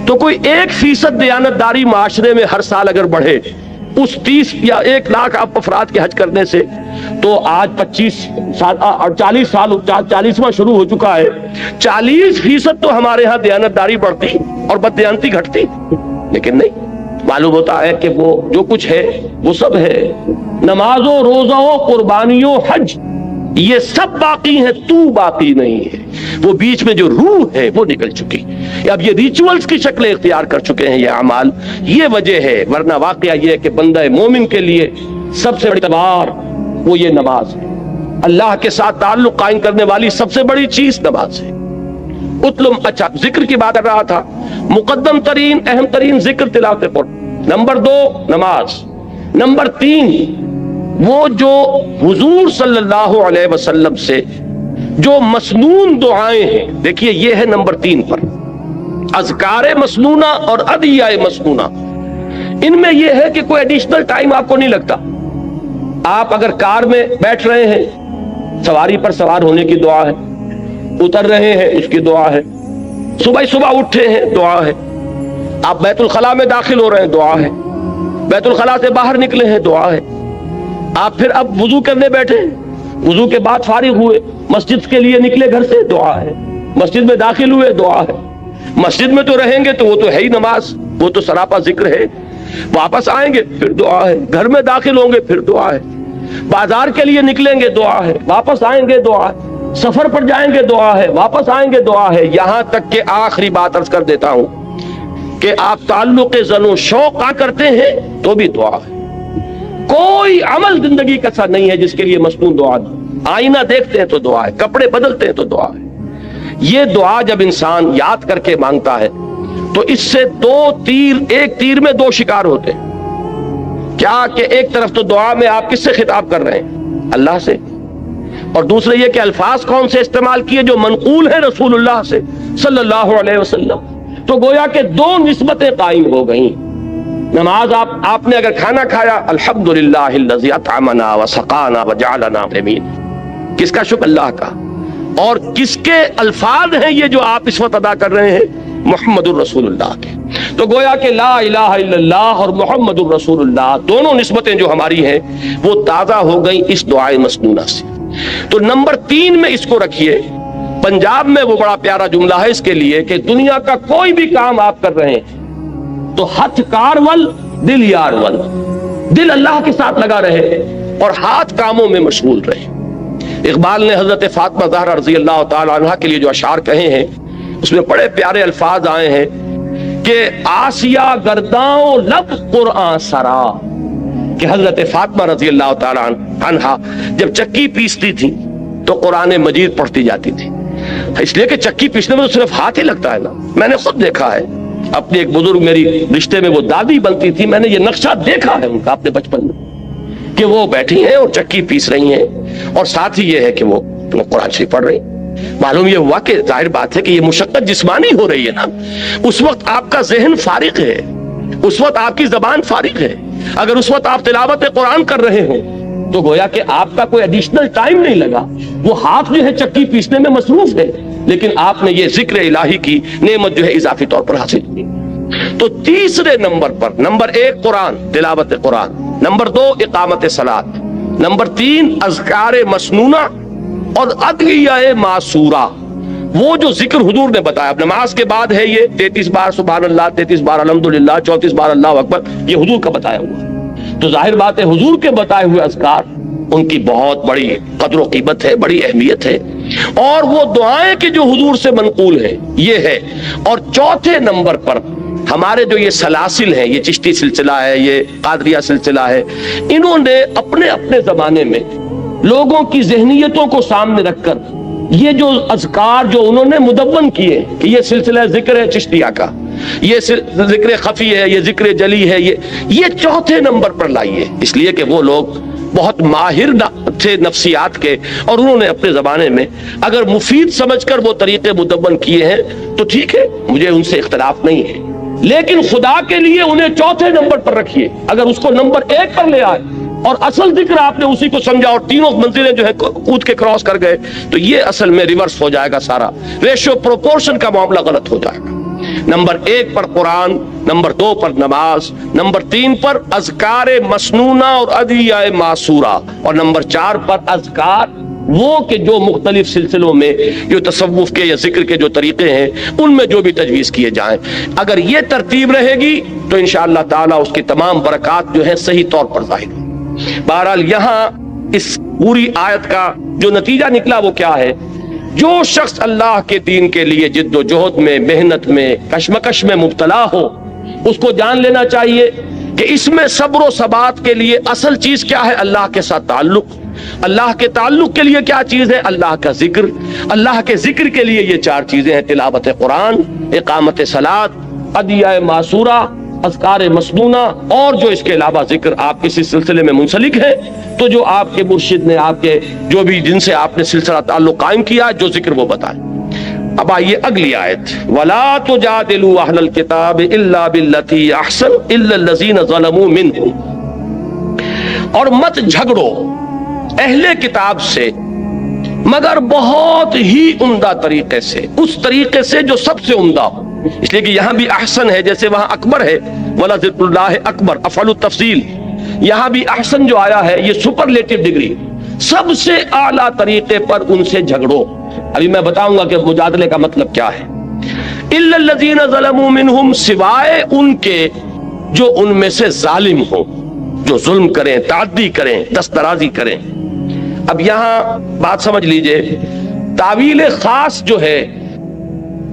تو کوئی 1% دیانتداری معاشرے میں ہر سال اگر بڑھے اس 30 یا 1 لاکھ افراد کے حج کرنے سے، تو آج 25 سال اور 40 سال 40واں شروع ہو چکا ہے، 40% تو ہمارے ہاں دیانتداری بڑھتی اور بددیانتی گھٹتی، لیکن نہیں۔ معلوم ہوتا ہے کہ وہ جو کچھ ہے وہ سب ہے، نمازوں، روزوں، قربانیوں، حج، یہ سب باقی ہیں، تو باقی نہیں ہے۔ وہ بیچ میں جو روح ہے وہ نکل چکی، اب یہ ریچولز کی شکلیں اختیار کر چکے ہیں یہ اعمال۔ یہ وجہ ہے، ورنہ واقعہ یہ ہے کہ بندہ مومن کے لیے سب سے بڑی تلوار وہ یہ نماز ہے۔ اللہ کے ساتھ تعلق قائم کرنے والی سب سے بڑی چیز نماز ہے۔ اچھا، ذکر کی بات کر رہا تھا، مقدم ترین اہم ترین ذکر تلاوت قرآن، نمبر 2 نماز، نمبر 3 وہ جو حضور صلی اللہ علیہ وسلم سے جو مسنون دعائیں ہیں، دیکھیے یہ ہے نمبر 3 پر، اذکار مسنونہ اور ادعیہ مسنونہ۔ ان میں یہ ہے کہ کوئی ایڈیشنل ٹائم آپ کو نہیں لگتا۔ آپ اگر کار میں بیٹھ رہے ہیں، سواری پر سوار ہونے کی دعا ہے، اتر رہے ہیں اس کی دعا ہے، صبح اٹھے ہیں دعا ہے، آپ بیت الخلاء میں داخل ہو رہے ہیں دعا ہے، بیت الخلاء سے باہر نکلے ہیں دعا ہے، آپ پھر اب وضو کرنے بیٹھے ہیں، وضو کے بعد فارغ ہوئے، مسجد کے لیے نکلے گھر سے دعا ہے، مسجد میں داخل ہوئے دعا ہے، مسجد میں تو رہیں گے تو وہ تو ہے ہی نماز، وہ تو سراپا ذکر ہے، واپس آئیں گے پھر دعا ہے، گھر میں داخل ہوں گے پھر دعا ہے، بازار کے لیے نکلیں گے دعا ہے، واپس آئیں گے دعا ہے، سفر پر جائیں گے دعا ہے، واپس آئیں گے دعا ہے، یہاں تک کہ آخری بات عرض کر دیتا ہوں کہ آپ تعلق زن و شوق کرتے ہیں تو بھی دعا ہے۔ کوئی عمل زندگی کا ایسا نہیں ہے جس کے لیے مسنون دعا نہیں۔ آئینہ دیکھتے ہیں تو دعا ہے، کپڑے بدلتے ہیں تو دعا ہے۔ یہ دعا جب انسان یاد کر کے مانگتا ہے تو اس سے ایک تیر میں 2 شکار ہوتے ہیں۔ کیا کہ ایک طرف تو دعا میں آپ کس سے خطاب کر رہے ہیں؟ اللہ سے، اور دوسرے یہ کہ الفاظ کون سے استعمال کیے جو منقول ہیں رسول اللہ سے صلی اللہ علیہ وسلم، تو گویا کہ 2 نسبتیں قائم ہو گئیں۔ نماز آپ نے اگر کھانا کھایا، الحمدللہ الذی اطعمنا وسقانا وجعلنا مسلمین، کس کا شکر؟ اللہ کا۔ اور کس کے الفاظ ہیں یہ جو آپ اس وقت ادا کر رہے ہیں؟ محمد الرسول اللہ کے۔ تو گویا کہ لا الہ الا اللہ اور محمد الرسول اللہ دونوں نسبتیں جو ہماری ہیں وہ تازہ ہو گئیں اس دعائے مسنونہ سے۔ تو نمبر 3 میں اس کو رکھیے۔ پنجاب میں وہ بڑا پیارا جملہ ہے اس کے لیے کہ دنیا کا کوئی بھی کام آپ کر رہے ہیں تو ہتھ کار ول دل یار ول، دل اللہ کے ساتھ لگا رہے اور ہاتھ کاموں میں مشغول رہے۔ اقبال نے حضرت فاطمہ زہرا رضی اللہ تعالی عنہا کے لیے جو اشعار کہے ہیں اس میں بڑے پیارے الفاظ آئے ہیں کہ آسیہ گرداں لب قرآن سرا، کہ حضرت فاطمہ رضی اللہ تعالی عنہا جب چکی پیستی تھی تو قرآن مجید پڑھتی جاتی تھی، اس لیے کہ چکی پیسنے میں تو صرف ہاتھ ہی لگتا ہے نا. میں نے خود دیکھا ہے، اپنے ایک بزرگ میری رشتے میں وہ دادی بنتی تھی، میں نے یہ نقشہ دیکھا ہے ان کا اپنے بچپن میں کہ وہ بیٹھی ہیں اور چکی پیس رہی ہیں، اور ساتھ ہی یہ ہے کہ وہ قرآن شریف پڑھ رہی ہیں. معلوم یہ ہوا کہ ظاہر بات ہے کہ یہ مشقت جسمانی ہو رہی ہے نا. اس وقت آپ کا ذہن فارغ ہے، اس وقت آپ کی زبان فارغ ہے. اگر اس وقت آپ تلاوت قرآن کر رہے ہوں تو گویا کہ آپ کا کوئی ایڈیشنل ٹائم نہیں لگا، وہ ہاتھ جو ہے چکی پیسنے میں مصروف ہے، لیکن آپ نے یہ ذکر الہی کی نعمت جو ہے اضافی طور پر حاصل کی. تو تیسرے نمبر پر، نمبر 1 قرآن، تلاوت قرآن، نمبر 2 اقامت صلاۃ، نمبر 3 اذکار مسنونہ اور ادعیہ معصورہ. وہ جو ذکر حضور نے بتایا نماز کے بعد ہے، یہ 33 بار سبحان اللہ، 33 بار الحمدللہ، 34 بار اللہ اکبر، یہ حضور کا بتایا ہوا. تو ظاہر بات ہے حضور کے بتائے ہوئے اذکار، ان کی بہت بڑی قدر و قیمت ہے، بڑی اہمیت ہے. اور وہ دعائیں کہ جو حضور سے منقول ہیں یہ ہے. اور چوتھے نمبر پر ہمارے جو یہ سلاسل ہیں، یہ چشتی سلسلہ ہے، یہ قادریہ سلسلہ ہے، انہوں نے اپنے اپنے زمانے میں لوگوں کی ذہنیتوں کو سامنے رکھ کر یہ جو اذکار جو انہوں نے مدون کیے کہ یہ سلسلہ ذکر ہے چشتیہ کا، یہ ذکر خفی ہے، یہ ذکر جلی ہے، یہ چوتھے نمبر پر لائیے. اس لیے کہ وہ لوگ بہت ماہر تھے نفسیات کے، اور انہوں نے اپنے زمانے میں اگر مفید سمجھ کر وہ طریقے مدون کیے ہیں تو ٹھیک ہے، مجھے ان سے اختلاف نہیں ہے. لیکن خدا کے لیے انہیں چوتھے نمبر پر رکھیے. اگر اس کو نمبر 1 پر لے آئے اور اصل ذکر آپ نے اسی کو سمجھا اور تینوں منزلیں جو ہے کود کے کراس کر گئے تو یہ اصل میں ریورس ہو جائے گا، سارا ریشو پروپورشن کا معاملہ غلط ہو جائے گا. نمبر 1 پر قرآن، نمبر 2 پر نماز، نمبر 3 پر اذکار مسنونہ اور ادعیہ معصورہ، اور نمبر 4 پر اذکار وہ کہ جو مختلف سلسلوں میں جو تصوف کے یا ذکر کے جو طریقے ہیں ان میں جو بھی تجویز کیے جائیں. اگر یہ ترتیب رہے گی تو انشاءاللہ تعالی اس کی تمام برکات جو ہیں صحیح طور پر ظاہر ہوں. بہرحال یہاں اس پوری آیت کا جو نتیجہ نکلا وہ کیا ہے؟ جو شخص اللہ کے دین کے لیے جد و جہد میں، محنت میں، کشمکش میں مبتلا ہو، اس کو جان لینا چاہیے کہ اس میں صبر و ثبات کے لیے اصل چیز کیا ہے؟ اللہ کے ساتھ تعلق. اللہ کے تعلق کے لیے کیا چیز ہے؟ اللہ کا ذکر. اللہ کے ذکر کے لیے یہ 4 چیزیں ہیں: تلاوت قرآن، اقامت صلاۃ، ادعیہ معصورہ، اذکار مسنونہ، اور جو اس کے علاوہ ذکر آپ کسی سلسلے میں منسلک ہیں تو جو آپ کے مرشد نے، آپ کے جو بھی جن سے آپ نے سلسلہ تعلق قائم کیا، جو ذکر وہ بتائیں. اب آئیے اگلی آیت، وَلَا تُجَادِلُوا أَهْلَ الْكِتَابِ إِلَّا بِالَّتِي أَحْسَنُ إِلَّا الَّذِينَ ظَلَمُوا مِنْهُمْ، اور مت جھگڑو اہل کتاب سے مگر بہت ہی عمدہ طریقے سے، اس طریقے سے جو سب سے عمدہ ہو. اس لیے کہ یہاں بھی احسن ہے، جیسے وہاں اکبر ہے، وَلَا ذِكْرُ اللَّهِ اکبر، افعل التفصیل. یہاں بھی احسن جو آیا ہے یہ سپرلیٹو ڈگری، سب سے اعلیٰ طریقے پر ان سے جھگڑو. ابھی میں بتاؤں گا کہ مجادلے کا مطلب کیا ہے. إِلَّا الَّذِينَ ظَلَمُوا مِنْهُمْ، سوائے ان کے جو ان میں سے ظالم ہوں، جو ظلم کریں، تعدی کریں، دسترازی کریں. اب یہاں بات سمجھ لیجئے، تعویل خاص جو ہے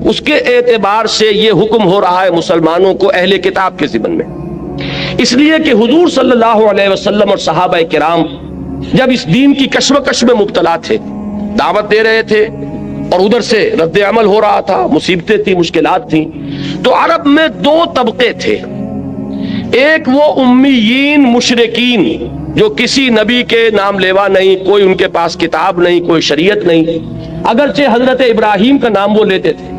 اس کے اعتبار سے یہ حکم ہو رہا ہے مسلمانوں کو اہل کتاب کے ضمن میں، اس لیے کہ حضور صلی اللہ علیہ وسلم اور صحابہ کرام جب اس دین کی کشمکش میں مبتلا تھے، دعوت دے رہے تھے اور ادھر سے رد عمل ہو رہا تھا، مصیبتیں تھیں، مشکلات تھیں، تو عرب میں 2 طبقے تھے. ایک وہ امیین مشرکین جو کسی نبی کے نام لیوا نہیں، کوئی ان کے پاس کتاب نہیں، کوئی شریعت نہیں، اگرچہ حضرت ابراہیم کا نام وہ لیتے تھے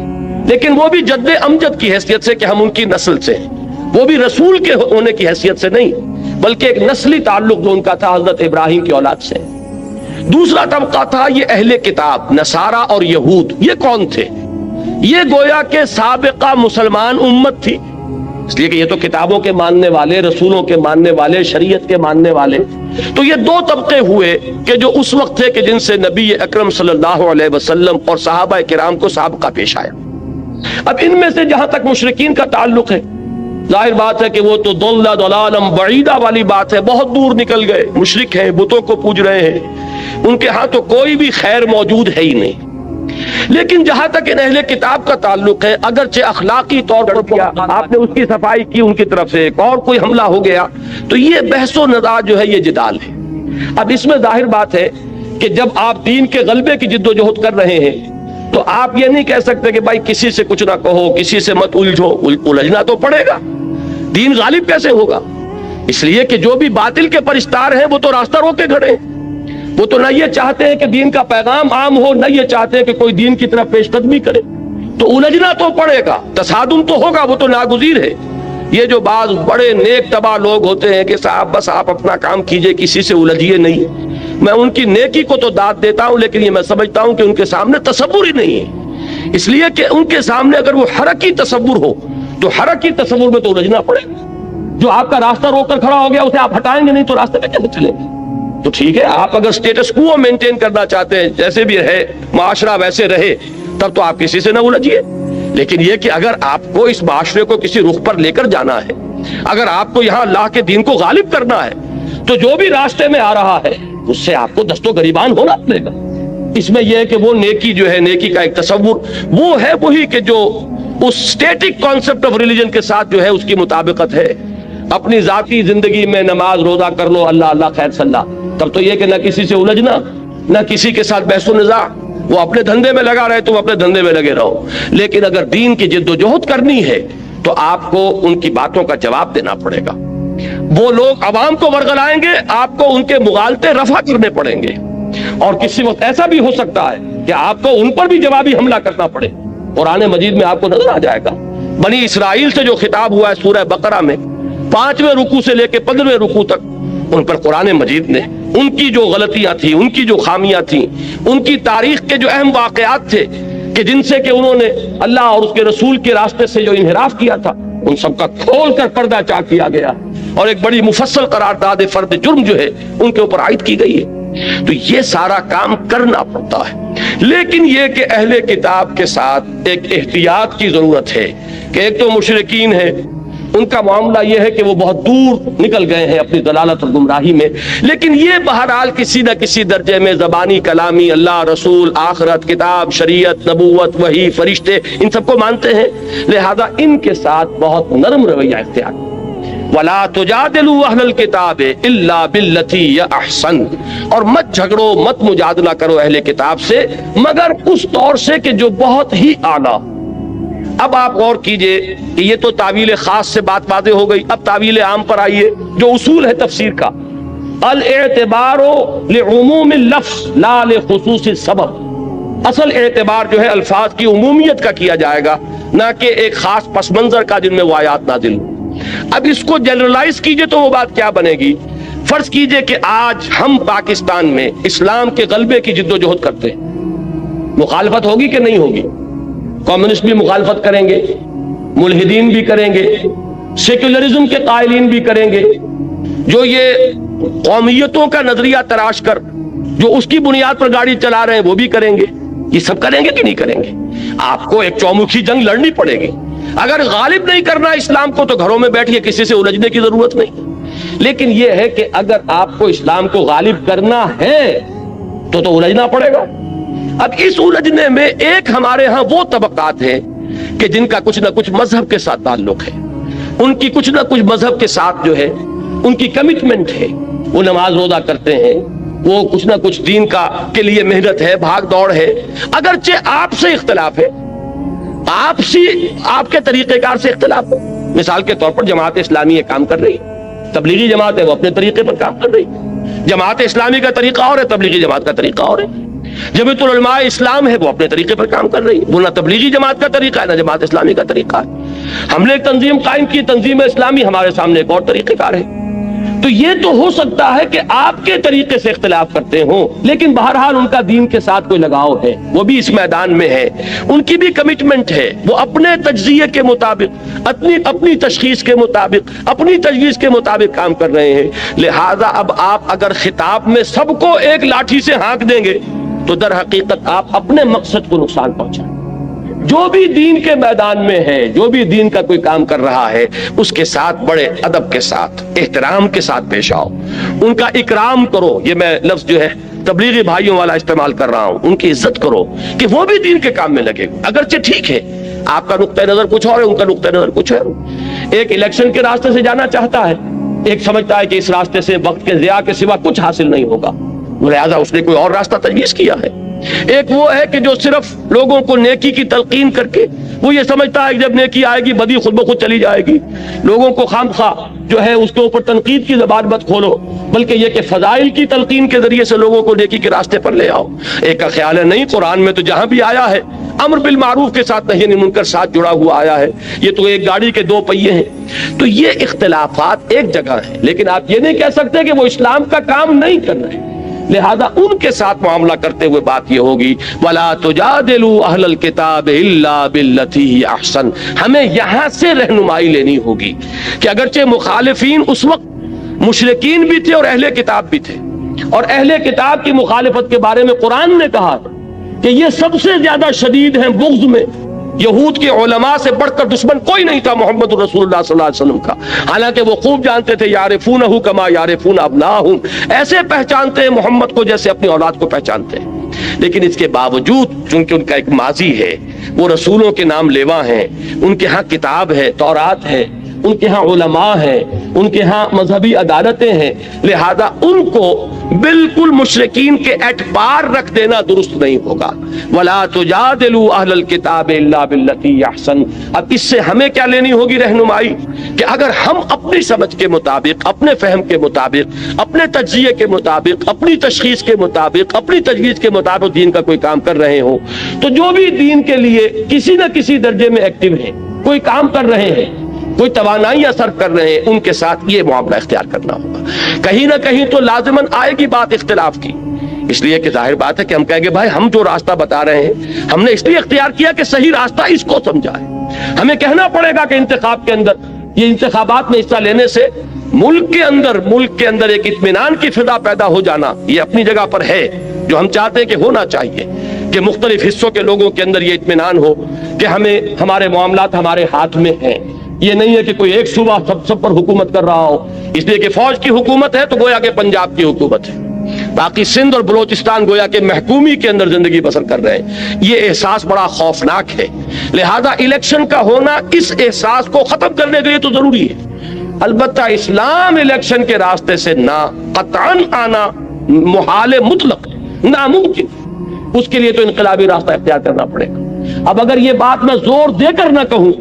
لیکن وہ بھی جد امجد کی حیثیت سے کہ ہم ان کی نسل سے ہیں، وہ بھی رسول کے ہونے کی حیثیت سے نہیں بلکہ ایک نسلی تعلق جو ان کا تھا حضرت ابراہیم کی اولاد سے. دوسرا طبقہ تھا یہ اہل کتاب، نصارہ اور یہود. یہ کون تھے؟ یہ گویا کہ سابقہ مسلمان امت تھی، اس لیے کہ یہ تو کتابوں کے ماننے والے، رسولوں کے ماننے والے، شریعت کے ماننے والے. تو یہ 2 طبقے ہوئے کہ جو اس وقت تھے کہ جن سے نبی اکرم صلی اللہ علیہ وسلم اور صحابہ کرام کو سابقہ پیش آیا. اب ان میں سے جہاں تک مشرکین کا تعلق ہے، ظاہر بات ہے کہ وہ تو ضلالا بعیدہ والی بات ہے، بہت دور نکل گئے، مشرک ہیں، بتوں کو پوج رہے ہیں، ان کے ہاں تو کوئی بھی خیر موجود ہے ہی نہیں. لیکن جہاں تک ان اہل کتاب کا تعلق ہے، اگرچہ اخلاقی طور پر کیا آپ نے اس کی صفائی کی ان کی طرف سے، ایک اور کوئی حملہ ہو گیا، تو یہ بحث و نزاع جو ہے یہ جدال ہے. اب اس میں ظاہر بات ہے کہ جب آپ دین کے غلبے کی جد و جہد کر رہے ہیں تو آپ یہ نہیں کہہ سکتے کہ بھائی کسی سے کچھ نہ کہو، کسی سے مت الجھو، الجھنا تو پڑے گا، دین غالب کیسے ہوگا؟ اس لیے کہ جو بھی باطل کے پرستار ہیں وہ تو راستہ روکے کھڑے ہیں، وہ تو نہ یہ چاہتے ہیں کہ دین کا پیغام عام ہو، نہ یہ چاہتے ہیں کہ کوئی دین کی طرف پیش قدمی کرے، تو الجھنا تو پڑے گا، تصادم تو ہوگا، وہ تو ناگزیر ہے۔ یہ جو بعض بڑے نیک طبع لوگ ہوتے ہیں کہ صاحب بس آپ اپنا کام کیجئے، کسی سے الجھیے نہیں، میں ان کی نیکی کو تو داد دیتا ہوں، لیکن یہ میں سمجھتا ہوں کہ ان کے سامنے تصور ہی نہیں ہے، اس لیے کہ ان کے سامنے اگر وہ حرکی تصور ہو تو حرکی تصور میں تو الجھنا پڑے گا۔ جو آپ کا راستہ روک کر کھڑا ہو گیا اسے آپ ہٹائیں گے نہیں تو راستے میں کیسے چلیں گے؟ تو ٹھیک ہے، آپ اگر سٹیٹس کو مینٹین کرنا چاہتے ہیں، جیسے بھی رہے معاشرہ ویسے رہے، تب تو آپ کسی سے نہ الجھیے، لیکن یہ کہ اگر آپ کو اس معاشرے کو کسی رخ پر لے کر جانا ہے، اگر آپ کو یہاں اللہ کے دین کو غالب کرنا ہے، تو جو بھی راستے میں آ رہا ہے اس سے آپ کو دست و گریبان ہونا پڑے گا۔ اس میں یہ ہے کہ وہ نیکی جو ہے، نیکی کا ایک تصور وہ ہے وہی کہ جو اس سٹیٹک کانسیپٹ آف ریلیجن کے ساتھ جو ہے اس کی مطابقت ہے۔ اپنی ذاتی زندگی میں نماز روزہ کر لو، اللہ اللہ خیر صلاح، تب تو یہ کہ نہ کسی سے الجھنا، نہ کسی کے ساتھ بحث و نزاع، وہ اپنے دھندے میں لگا رہے، تم اپنے دھندے میں لگے رہو۔ لیکن اگر دین کی جد و جہد کرنی ہے تو آپ کو ان کی باتوں کا جواب دینا پڑے گا۔ وہ لوگ عوام کو ورغلائیں گے، آپ کو ان کے مغالطے رفع کرنے پڑیں گے، اور کسی وقت ایسا بھی ہو سکتا ہے کہ آپ کو ان پر بھی جوابی حملہ کرنا پڑے۔ قرآن مجید میں آپ کو نظر آ جائے گا بنی اسرائیل سے جو خطاب ہوا ہے سورہ بقرہ میں 5ویں رکوع سے لے کے 15ویں رکوع تک، ان پر قرآن مجید نے ان کی جو غلطیاں تھیں، ان کی جو خامیاں تھیں، ان کی تاریخ کے جو اہم واقعات تھے کہ جن سے کہ انہوں نے اللہ اور اس کے رسول کے راستے سے جو انحراف کیا تھا، ان سب کا کھول کر پردہ چاک کیا گیا، اور ایک بڑی مفصل قرارداد فرد جرم جو ہے ان کے اوپر عائد کی گئی ہے۔ تو یہ سارا کام کرنا پڑتا ہے، لیکن یہ کہ اہل کتاب کے ساتھ ایک احتیاط کی ضرورت ہے کہ ایک تو مشرکین ہے، ان کا معاملہ یہ ہے کہ وہ بہت دور نکل گئے ہیں اپنی ضلالت اور گمراہی میں، لیکن یہ بہرحال کسی نہ کسی درجے میں زبانی کلامی اللہ، رسول، آخرت، کتاب، شریعت، نبوت، وحی، فرشتے، ان سب کو مانتے ہیں، لہذا ان کے ساتھ بہت نرم رویہ اختیار کریں۔ وَلَا تُجَادِلُوا أَهْلَ الْكِتَابِ إِلَّا بِالَّتِي هِيَ أَحْسَنُ، اور مت جھگڑو، مت مجادلہ کرو اہل کتاب سے مگر اس طور سے کہ جو بہت ہی اعلیٰ۔ اب آپ غور کیجئے کہ یہ تو تعویل خاص سے بات واضح ہو گئی، اب تعویل عام پر آئیے، جو اصول ہے تفسیر کا، الاعتبار لعموم اللفظ لا لخصوص السبب، اصل اعتبار جو ہے الفاظ کی عمومیت کا کیا جائے گا، نہ کہ ایک خاص پس منظر کا جن میں وہ آیات نازل ہوں۔ اب اس کو جنرلائز کیجئے تو وہ بات کیا بنے گی؟ فرض کیجئے کہ آج ہم پاکستان میں اسلام کے غلبے کی جد و جہد کرتے ہیں، مخالفت ہوگی کہ نہیں ہوگی؟ کمیونسٹ بھی مخالفت کریں گے، ملحدین بھی کریں گے، سیکولرزم کے قائلین بھی کریں گے، جو یہ قومیتوں کا نظریہ تراش کر جو اس کی بنیاد پر گاڑی چلا رہے ہیں وہ بھی کریں گے۔ یہ سب کریں گے کہ نہیں کریں گے؟ آپ کو ایک چومکھی جنگ لڑنی پڑے گی۔ اگر غالب نہیں کرنا اسلام کو تو گھروں میں بیٹھیے، کسی سے الجھنے کی ضرورت نہیں، لیکن یہ ہے کہ اگر آپ کو اسلام کو غالب کرنا ہے تو الجھنا پڑے گا۔ اب اس الجھنے میں ایک ہمارے ہاں وہ طبقات ہیں کہ جن کا کچھ نہ کچھ مذہب کے ساتھ تعلق ہے، ان کی کچھ نہ کچھ مذہب کے ساتھ جو ہے ان کی کمٹمنٹ ہے، وہ نماز روزہ کرتے ہیں، وہ کچھ نہ کچھ دین کے لیے محنت ہے، بھاگ دوڑ ہے، اگرچہ آپ سے اختلاف ہے، آپ کے طریقہ کار سے اختلاف ہے۔ مثال کے طور پر جماعت اسلامی یہ کام کر رہی ہے، تبلیغی جماعت ہے وہ اپنے طریقے پر کام کر رہی ہے، جماعت اسلامی کا طریقہ اور ہے، تبلیغی جماعت کا طریقہ اور ہے، جمعیت العلماء اسلام ہے وہ اپنے طریقے پر کام کر رہی ہے، وہ نہ تبلیغی جماعت کا طریقہ ہے نہ جماعت اسلامی کا طریقہ ہے۔ ہم نے ایک تنظیم قائم کی، تنظیم اسلامی، ہمارے سامنے ایک اور طریقہ کار ہے۔ تو یہ تو ہو سکتا ہے کہ آپ کے طریقے سے اختلاف کرتے ہوں، لیکن بہرحال ان کا دین کے ساتھ کوئی لگاؤ ہے، وہ بھی اس میدان میں ہے، ان کی بھی کمٹمنٹ ہے، وہ اپنے تجزیے کے مطابق، اپنی تشخیص کے مطابق، اپنی تجویز کے مطابق کام کر رہے ہیں۔ لہٰذا اب آپ اگر خطاب میں سب کو ایک لاٹھی سے ہانک دیں گے تو در حقیقت آپ اپنے مقصد کو نقصان پہنچائیں۔ جو بھی دین کے میدان میں ہے، جو بھی دین کا کوئی کام کر رہا ہے، اس کے ساتھ بڑے ادب کے ساتھ، احترام کے ساتھ پیش آؤ، ان کا اکرام کرو۔ یہ میں لفظ جو ہے تبلیغی بھائیوں والا استعمال کر رہا ہوں، ان کی عزت کرو کہ وہ بھی دین کے کام میں لگے، اگرچہ ٹھیک ہے آپ کا نقطہ نظر کچھ اور ہے، ان کا نقطہ نظر کچھ ہے۔ ایک الیکشن کے راستے سے جانا چاہتا ہے، ایک سمجھتا ہے کہ اس راستے سے وقت کے ضیاع کے سوا کچھ حاصل نہیں ہوگا، لہٰذا اس نے کوئی اور راستہ تجویز کیا ہے۔ ایک وہ ہے کہ جو صرف لوگوں کو نیکی کی تلقین کر کے وہ یہ سمجھتا ہے کہ جب نیکی آئے گی بدی خود بخود چلی جائے گی، لوگوں کو خام خواہ جو ہے اس کے اوپر تنقید کی زبان مت کھولو، بلکہ یہ کہ فضائل کی تلقین کے ذریعے سے لوگوں کو نیکی کے راستے پر لے آؤ۔ ایک کا خیال ہے نہیں، قرآن میں تو جہاں بھی آیا ہے امر بالمعروف کے ساتھ نہی عن المنکر ساتھ جڑا ہوا آیا ہے، یہ تو ایک گاڑی کے دو پہیے ہیں۔ تو یہ اختلافات ایک جگہ ہیں، لیکن آپ یہ نہیں کہہ سکتے کہ وہ اسلام کا کام نہیں کر رہے، لہذا ان کے ساتھ معاملہ کرتے ہوئے بات یہ ہوگی وَلَا تُجَادِلُوا أَهْلَ الْكِتَابِ إِلَّا بِالَّتِي هِيَ أَحْسَنُ۔ ہمیں یہاں سے رہنمائی لینی ہوگی کہ اگرچہ مخالفین اس وقت مشرکین بھی تھے اور اہل کتاب بھی تھے، اور اہل کتاب کی مخالفت کے بارے میں قرآن نے کہا کہ یہ سب سے زیادہ شدید ہیں بغض میں، یہود کے علماء سے بڑھ کر دشمن کوئی نہیں تھا محمد رسول اللہ صلی اللہ علیہ وسلم کا، حالانکہ وہ خوب جانتے تھے یعرفونہ کما یعرفون ابناہم، ایسے پہچانتے ہیں محمد کو جیسے اپنی اولاد کو پہچانتے ہیں۔ لیکن اس کے باوجود چونکہ ان کا ایک ماضی ہے، وہ رسولوں کے نام لیوا ہیں، ان کے ہاں کتاب ہے، تورات ہے، ان کے ہاں علماء ہیں، ان کے ہاں مذہبی عدالتیں ہیں، لہذا ان کو بالکل مشرکین کے اعتبار رکھ دینا درست نہیں ہوگا۔ وَلَا تُجَادِلُوا أَهْلَ الْكِتَابِ إِلَّا بِالَّتِي هِيَ أَحْسَنُ۔ اب اس سے ہمیں کیا لینی ہوگی رہنمائی کہ اگر ہم اپنی سمجھ کے مطابق، اپنے فہم کے مطابق، اپنے تجزیے کے مطابق، اپنی تشخیص کے مطابق، اپنی تجویز کے مطابق دین کا کوئی کام کر رہے ہوں، تو جو بھی دین کے لیے کسی نہ کسی درجے میں ایکٹیو ہیں، کوئی کام کر رہے ہیں، کوئی توانائیاں صرف کر رہے ہیں، ان کے ساتھ یہ معاملہ اختیار کرنا ہوگا۔ کہیں نہ کہیں تو لازماً آئے گی بات اختلاف کی، اس لیے کہ ظاہر بات ہے کہ ہم کہیں گے بھائی ہم جو راستہ بتا رہے ہیں ہم نے اس لیے اختیار کیا کہ صحیح راستہ اس کو سمجھا ہے۔ ہمیں کہنا پڑے گا کہ انتخاب کے اندر، یہ انتخابات میں حصہ لینے سے ملک کے اندر ایک اطمینان کی فضا پیدا ہو جانا یہ اپنی جگہ پر ہے، جو ہم چاہتے ہیں کہ ہونا چاہیے، کہ مختلف حصوں کے لوگوں کے اندر یہ اطمینان ہو کہ ہمارے معاملات ہمارے ہاتھ میں ہیں۔ یہ نہیں ہے کہ کوئی ایک صوبہ سب پر حکومت کر رہا ہو، اس لیے کہ فوج کی حکومت ہے تو گویا کہ پنجاب کی حکومت ہے، باقی سندھ اور بلوچستان گویا کہ محکومی کے اندر زندگی بسر کر رہے ہیں۔ یہ احساس بڑا خوفناک ہے، لہذا الیکشن کا ہونا اس احساس کو ختم کرنے کے لیے تو ضروری ہے۔ البتہ اسلام الیکشن کے راستے سے نہ قطعاً آنا محال مطلق، ناممکن، اس کے لیے تو انقلابی راستہ اختیار کرنا پڑے گا۔ اب اگر یہ بات میں زور دے کر نہ کہوں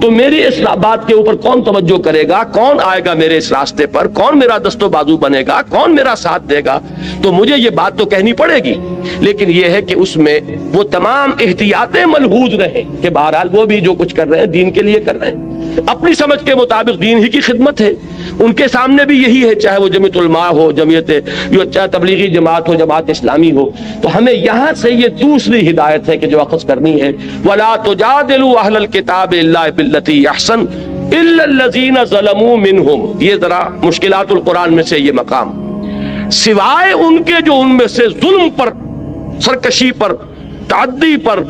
تو میری اس بات کے اوپر کون توجہ کرے گا، کون آئے گا میرے اس راستے پر، کون میرا دست و بازو بنے گا، کون میرا ساتھ دے گا؟ تو مجھے یہ بات تو کہنی پڑے گی، لیکن یہ ہے کہ اس میں وہ تمام احتیاطیں ملحوظ رہیں کہ بہرحال وہ بھی جو کچھ کر رہے ہیں دین کے لیے کر رہے ہیں، اپنی سمجھ کے مطابق دین ہی کی خدمت ہے، ان کے سامنے بھی یہی ہے، چاہے وہ جمعیت علماء ہو، چاہے تبلیغی جماعت ہو، جماعت اسلامی ہو۔ تو ہمیں یہاں سے یہ دوسری ہدایت ہے کہ جو اخذ کرنی ہے، وَلَا تُجَادِلُوا أَهْلَ الْكِتَابِ إِلَّا بِالَّتِي أَحْسَنُ إِلَّا الَّذِينَ ظَلَمُوا مِنْهُمْ۔ یہ ذرا مشکلات القرآن میں سے یہ مقام، سوائے ان کے جو ان میں سے ظلم پر، سرکشی پر، تعدی پر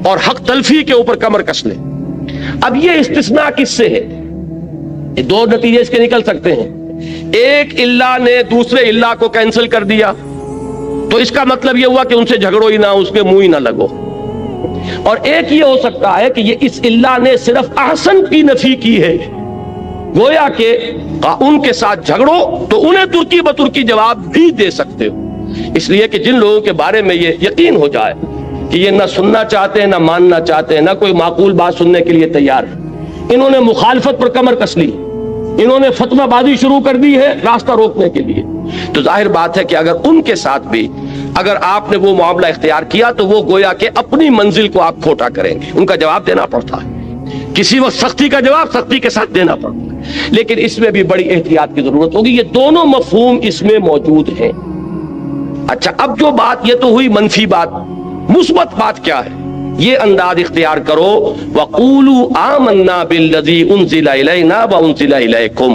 اور حق تلفی کے اوپر کمر کس لے۔ اب یہ استثناء کس سے ہے؟ دو نتیجے اس کے نکل سکتے ہیں۔ ایک اللہ نے دوسرے اللہ کو کینسل کر دیا تو اس کا مطلب یہ ہوا کہ ان سے جھگڑو ہی نہ، اس کے منہ ہی نہ لگو، اور ایک یہ ہو سکتا ہے کہ یہ اس اللہ نے صرف احسن کی نفی کی ہے، گویا کہ ان کے ساتھ جھگڑو تو انہیں ترکی بترکی جواب بھی دے سکتے ہو، اس لیے کہ جن لوگوں کے بارے میں یہ یقین ہو جائے کہ یہ نہ سننا چاہتے ہیں، نہ ماننا چاہتے ہیں، نہ کوئی معقول بات سننے کے لیے تیار ہے، انہوں نے مخالفت پر کمر کس لی، انہوں نے فتویٰ بازی شروع کر دی ہے راستہ روکنے کے لیے، تو ظاہر بات ہے کہ اگر ان کے ساتھ بھی اگر آپ نے وہ معاملہ اختیار کیا تو وہ گویا کہ اپنی منزل کو آپ کھوٹا کریں گے، ان کا جواب دینا پڑتا ہے، کسی وقت سختی کا جواب سختی کے ساتھ دینا پڑتا ہے، لیکن اس میں بھی بڑی احتیاط کی ضرورت ہوگی۔ یہ دونوں مفہوم اس میں موجود ہیں۔ اچھا، اب جو بات یہ تو ہوئی منفی بات، مثبت بات کیا ہے؟ یہ انداز اختیار کرو، وَقُولُوا آمَنَّا بِالَّذِي أُنزِلَ إِلَيْنَا وَأُنزِلَ إِلَيْكُمْ،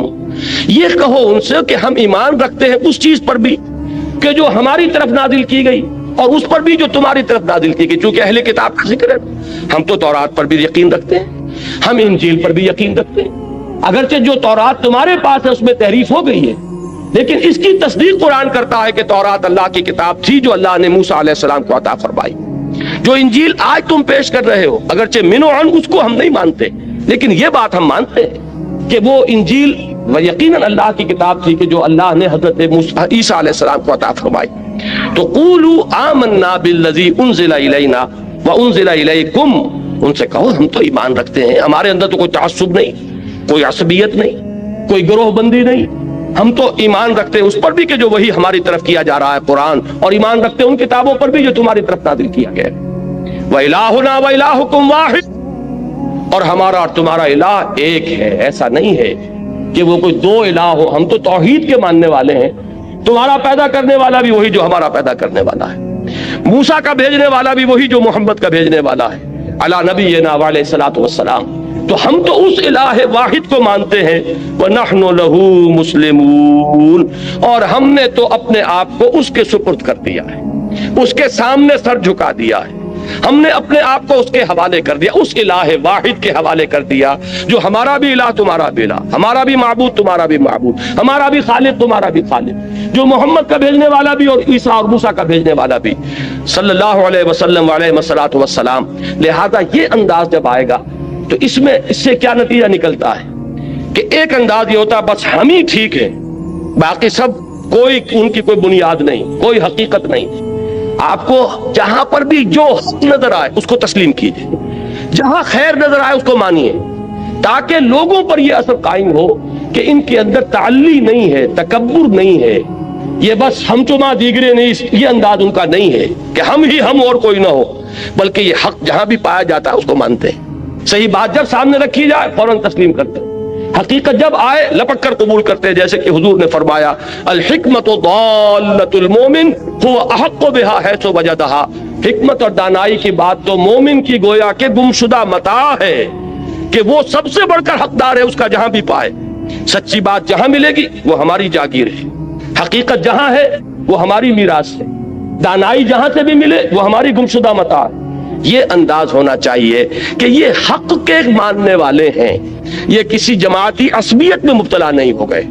یہ کہو ان سے کہ ہم ایمان رکھتے ہیں اس چیز پر بھی کہ جو ہماری طرف نازل کی گئی اور اس پر بھی جو تمہاری طرف نازل کی گئی، چونکہ اہل کتاب کا ذکر ہے، ہم تو تورات پر بھی یقین رکھتے ہیں، ہم انجیل پر بھی یقین رکھتے ہیں، اگرچہ جو تورات تمہارے پاس ہے اس میں تحریف ہو گئی ہے، لیکن اس کی تصدیق قرآن کرتا ہے کہ تورات اللہ کی کتاب تھی جو اللہ نے موسیٰ علیہ السلام کو عطا فرمائی۔ جو انجیل آج تم پیش کر رہے ہو اگرچہ منو عن اس کو ہم نہیں مانتے، لیکن یہ بات ہم مانتے ہیں کہ وہ انجیل وہ یقیناً اللہ کی کتاب تھی کہ جو اللہ نے حضرت عیسیٰ علیہ السلام کو عطا فرمائی. تو قولوا آمنا بالذی انزل الینا وانزل الیکم، ان سے کہو ہم تو ایمان رکھتے ہیں، ہمارے اندر تو کوئی تعصب نہیں، کوئی عصبیت نہیں، کوئی گروہ بندی نہیں، ہم تو ایمان رکھتے ہیں اس پر بھی کہ جو وہی ہماری طرف کیا جا رہا ہے قرآن، اور ایمان رکھتے ہیں ان کتابوں پر بھی جو تمہاری طرف نازل کیا گیا ہے. وَإِلَٰهُنَا وَإِلَٰهُكُمْ وَاحِدٌ، اور ہمارا اور تمہارا الہ ایک ہے، ایسا نہیں ہے کہ وہ کوئی دو الہ ہو. ہم تو توحید کے ماننے والے ہیں، تمہارا پیدا کرنے والا بھی وہی جو ہمارا پیدا کرنے والا ہے، موسیٰ کا بھیجنے والا بھی وہی جو محمد کا بھیجنے والا ہے علی نبینا علیہ الصلوۃ والسلام. تو ہم تو اس الہ واحد کو مانتے ہیں. وَنَحْنُ لَهُ مُسْلِمُونَ، اور ہم نے تو اپنے آپ کو اس کے سپرد کر دیا ہے، اس کے سامنے سر جھکا دیا ہے، ہم نے اپنے آپ کو اس کے حوالے کر دیا، اس الہ واحد کے حوالے کر دیا جو ہمارا بھی الہ تمہارا بھی الہ، ہمارا بھی معبود تمہارا بھی معبود، ہمارا بھی خالق تمہارا بھی خالق، جو محمد کا بھیجنے والا بھی اور عیسیٰ اور موسیٰ کا بھیجنے والا بھی صلی اللہ علیہ وسلم علیہ الصلوۃ والسلام. لہذا یہ انداز جب آئے گا تو اس سے کیا نتیجہ نکلتا ہے کہ ایک انداز یہ ہوتا ہے بس ہم ہی ٹھیک ہیں، باقی سب کوئی ان کی کوئی بنیاد نہیں، کوئی حقیقت نہیں. آپ کو جہاں پر بھی جو حق نظر آئے اس کو تسلیم کیجئے، جہاں خیر نظر آئے اس کو مانیے، تاکہ لوگوں پر یہ اثر قائم ہو کہ ان کے اندر تعلی نہیں ہے، تکبر نہیں ہے، یہ بس ہم چما دیگرے نہیں، یہ انداز ان کا نہیں ہے کہ ہم ہی ہم اور کوئی نہ ہو، بلکہ یہ حق جہاں بھی پایا جاتا ہے اس کو مانتے ہیں. صحیح بات جب سامنے رکھی جائے فوراً تسلیم کرتے ہیں، حقیقت جب آئے لپک کر قبول کرتے ہیں، جیسے کہ حضور نے فرمایا الحکمت ضالۃ المومن هو احق بها حیث وجدها، حکمت اور دانائی کی بات تو مومن کی گویا کہ گمشدہ متاع ہے کہ وہ سب سے بڑھ کر حقدار ہے اس کا جہاں بھی پائے. سچی بات جہاں ملے گی وہ ہماری جاگیر ہے، حقیقت جہاں ہے وہ ہماری میراث ہے، دانائی جہاں سے بھی ملے وہ ہماری گمشدہ متاع ہے. یہ انداز ہونا چاہیے کہ یہ حق کے ماننے والے ہیں، یہ کسی جماعتی عصبیت میں مبتلا نہیں ہو گئے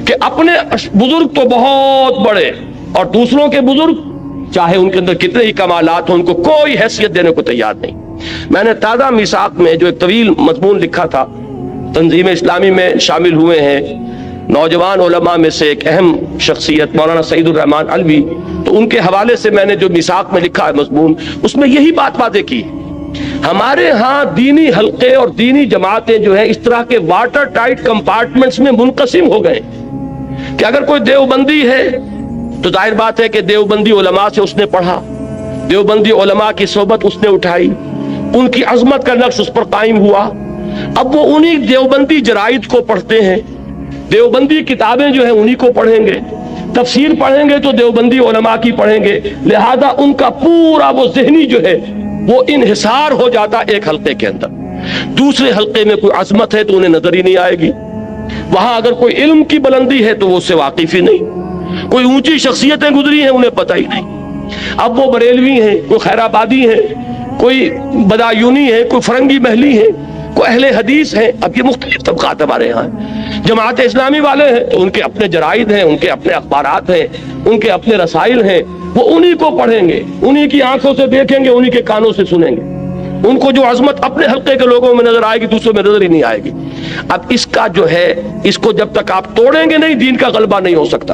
کہ اپنے بزرگ تو بہت بڑے اور دوسروں کے بزرگ چاہے ان کے اندر کتنے ہی کمالات ہوں ان کو کوئی حیثیت دینے کو تیار نہیں. میں نے تازہ میثاق میں جو ایک طویل مضمون لکھا تھا، تنظیم اسلامی میں شامل ہوئے ہیں نوجوان علماء میں سے ایک اہم شخصیت مولانا سعید الرحمن علوی، تو ان کے حوالے سے میں نے جو میثاق میں لکھا ہے مضمون، اس میں یہی بات واضح کی. ہمارے ہاں دینی حلقے اور دینی جماعتیں جو ہے اس طرح کے واٹر ٹائٹ کمپارٹمنٹس میں منقسم ہو گئے کہ اگر کوئی دیوبندی ہے تو ظاہر بات ہے کہ دیوبندی علماء سے اس نے پڑھا، دیوبندی علماء کی صحبت اس نے اٹھائی، ان کی عظمت کا نقش اس پر قائم ہوا. اب وہ انہی دیوبندی جرائد کو پڑھتے ہیں، دیوبندی کتابیں جو ہیں انہی کو پڑھیں گے، تفسیر پڑھیں گے تو دیوبندی علماء کی پڑھیں گے. لہذا ان کا پورا وہ ذہنی جو ہے وہ انحصار ہو جاتا ایک حلقے کے اندر. دوسرے حلقے میں کوئی عظمت ہے تو انہیں نظر ہی نہیں آئے گی، وہاں اگر کوئی علم کی بلندی ہے تو وہ اس سے واقف ہی نہیں، کوئی اونچی شخصیتیں گزری ہیں انہیں پتہ ہی نہیں. اب وہ بریلوی ہیں، کوئی خیر آبادی ہیں، کوئی بدایونی ہے، کوئی فرنگی محلی ہے، کوئی اہل حدیث ہیں. اب یہ مختلف طبقات ہمارے یہاں ہیں. جماعت اسلامی والے ہیں تو ان کے اپنے جرائد ہیں، ان کے اپنے اخبارات ہیں، ان کے اپنے رسائل ہیں، وہ انہی کو پڑھیں گے، انہی کی آنکھوں سے دیکھیں گے، انہی کے کانوں سے سنیں گے. ان کو جو عظمت اپنے حلقے کے لوگوں میں نظر آئے گی دوسروں میں نظر ہی نہیں آئے گی. اب اس کا جو ہے اس کو جب تک آپ توڑیں گے نہیں دین کا غلبہ نہیں ہو سکتا.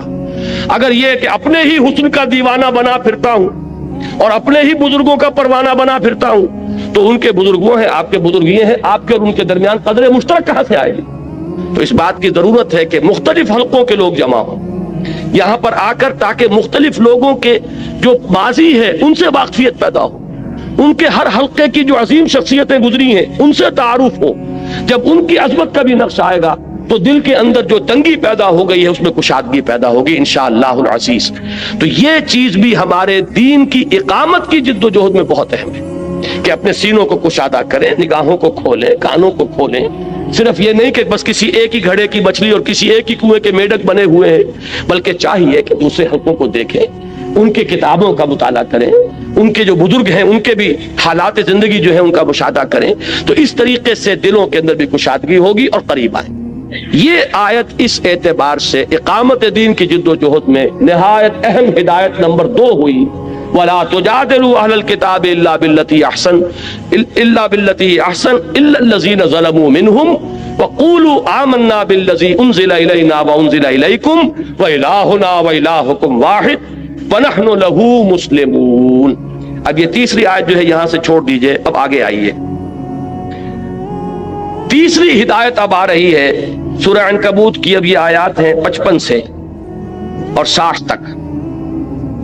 اگر یہ کہ اپنے ہی حسن کا دیوانہ بنا پھرتا ہوں اور اپنے ہی بزرگوں کا پروانہ بنا پھرتا ہوں تو ان کے بزرگ وہ ہیں، آپ کے بزرگ یہ ہیں، آپ کے اور ان کے درمیان قدر مشترک کہاں سے آئے گی؟ تو اس بات کی ضرورت ہے کہ مختلف حلقوں کے لوگ جمع ہوں یہاں پر آ کر، تاکہ مختلف لوگوں کے جو ماضی ہے ان سے واقفیت پیدا ہو، ان کے ہر حلقے کی جو عظیم شخصیتیں گزری ہیں ان سے تعارف ہو. جب ان کی عظمت کا بھی نقش آئے گا تو دل کے اندر جو تنگی پیدا ہو گئی ہے اس میں کشادگی پیدا ہوگی انشاءاللہ العزیز. تو یہ چیز بھی ہمارے دین کی اقامت کی جد و جہد میں بہت اہم ہے کہ اپنے سینوں کو کشادہ کریں، نگاہوں کو کھولیں، کانوں کو کھولیں. صرف یہ نہیں کہ بس کسی ایک ہی گھڑے کی مچھلی اور کسی ایک ہی کنویں کے میڈک بنے ہوئے ہیں، بلکہ چاہیے کہ دوسرے حلقوں کو دیکھیں، ان کی کتابوں کا مطالعہ کریں، ان کے جو بزرگ ہیں ان کے بھی حالات زندگی جو ہے ان کا مشاہدہ کریں. تو اس طریقے سے دلوں کے اندر بھی کشادگی ہوگی اور قریب آئیں. یہ آیت اس اعتبار سے اقامت دین کی جد و جہد میں نہایت اہم ہدایت نمبر 2 ہوئی. وَلَا تُجَادِلُوا أَهْلَ الْكِتَابِ إِلَّا بِالَّتِي أَحْسَنَ إِلَّا الَّذِينَ ظَلَمُوا مِنْهُمْ وَقُولُوا آمَنَّا بِالَّذِي أُنزِلَ إِلَيْنَا وَأُنزِلَ إِلَيْكُمْ وَإِلَٰهُنَا وَإِلَٰهُكُمْ وَاحِدٌ وَنَحْنُ لَهُ مُسْلِمُونَ۔ اب یہ تیسری آیت جو ہے یہاں سے چھوڑ دیجئے، اب آگے آئیے۔ تیسری ہدایت اب آ رہی ہے سورہ عنکبوت کی، اب یہ آیات ہیں 55 سے اور 60 تک۔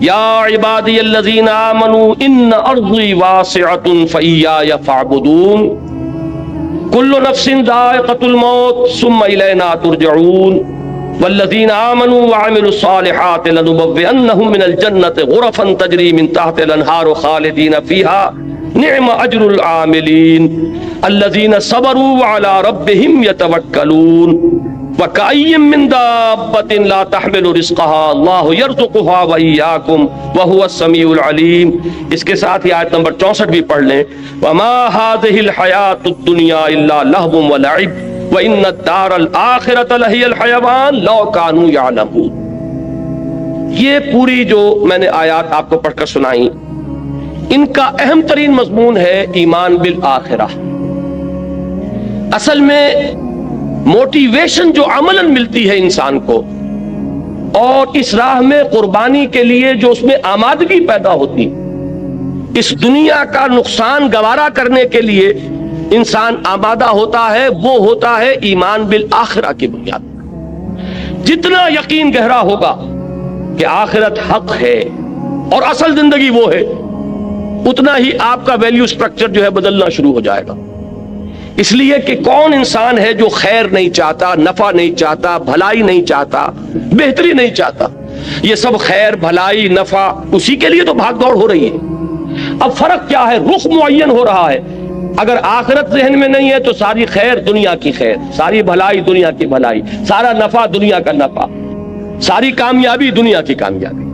یا عبادی الذین آمنوا ان ارضی واسعۃ فایای فاعبدون کل نفس ذائقۃ الموت ثم الینا ترجعون والذین آمنوا وعملوا الصالحات لنبوئنہم من الجنۃ غرفا تجری من تحتها الانہار خالدین فیہا نعم اجر العاملین الذین صبروا وعلی ربہم یتوکلون وَكَأَيٍّ مِّن دَابَّةٍ لَا تَحْمِلُ رِزْقَهَا اللَّهُ يَرْزُقُهَا وَإِيَّاكُمْ وَهُوَ السَّمِيعُ الْعَلِيمُ۔ اس کے ساتھ ہی آیت نمبر 64 بھی پڑھ لیں۔ وَمَا هَٰذِهِ الْحَيَاةُ الدُّنْيَا إِلَّا لَهْوٌ وَلَعِبٌ وَإِنَّ الدَّارَ الْآخِرَةَ لَهِيَ الْحَيَوَانُ لَوْ كَانُوا يَعْلَمُونَ۔ یہ پوری جو میں نے آیات آپ کو پڑھ کر سنائی، ان کا اہم ترین مضمون ہے ایمان بالآخرہ۔ اصل میں موٹیویشن جو عملاً ملتی ہے انسان کو، اور اس راہ میں قربانی کے لیے جو اس میں آمادگی پیدا ہوتی، اس دنیا کا نقصان گوارا کرنے کے لیے انسان آمادہ ہوتا ہے، وہ ہوتا ہے ایمان بالآخرہ کی بنیاد پر۔ جتنا یقین گہرا ہوگا کہ آخرت حق ہے اور اصل زندگی وہ ہے، اتنا ہی آپ کا ویلیو سٹرکچر جو ہے بدلنا شروع ہو جائے گا۔ اس لیے کہ کون انسان ہے جو خیر نہیں چاہتا، نفع نہیں چاہتا، بھلائی نہیں چاہتا، بہتری نہیں چاہتا؟ یہ سب خیر، بھلائی، نفع، اسی کے لیے تو بھاگ دوڑ ہو رہی ہے۔ اب فرق کیا ہے؟ رخ معین ہو رہا ہے۔ اگر آخرت ذہن میں نہیں ہے تو ساری خیر دنیا کی خیر، ساری بھلائی دنیا کی بھلائی، سارا نفع دنیا کا نفع، ساری کامیابی دنیا کی کامیابی۔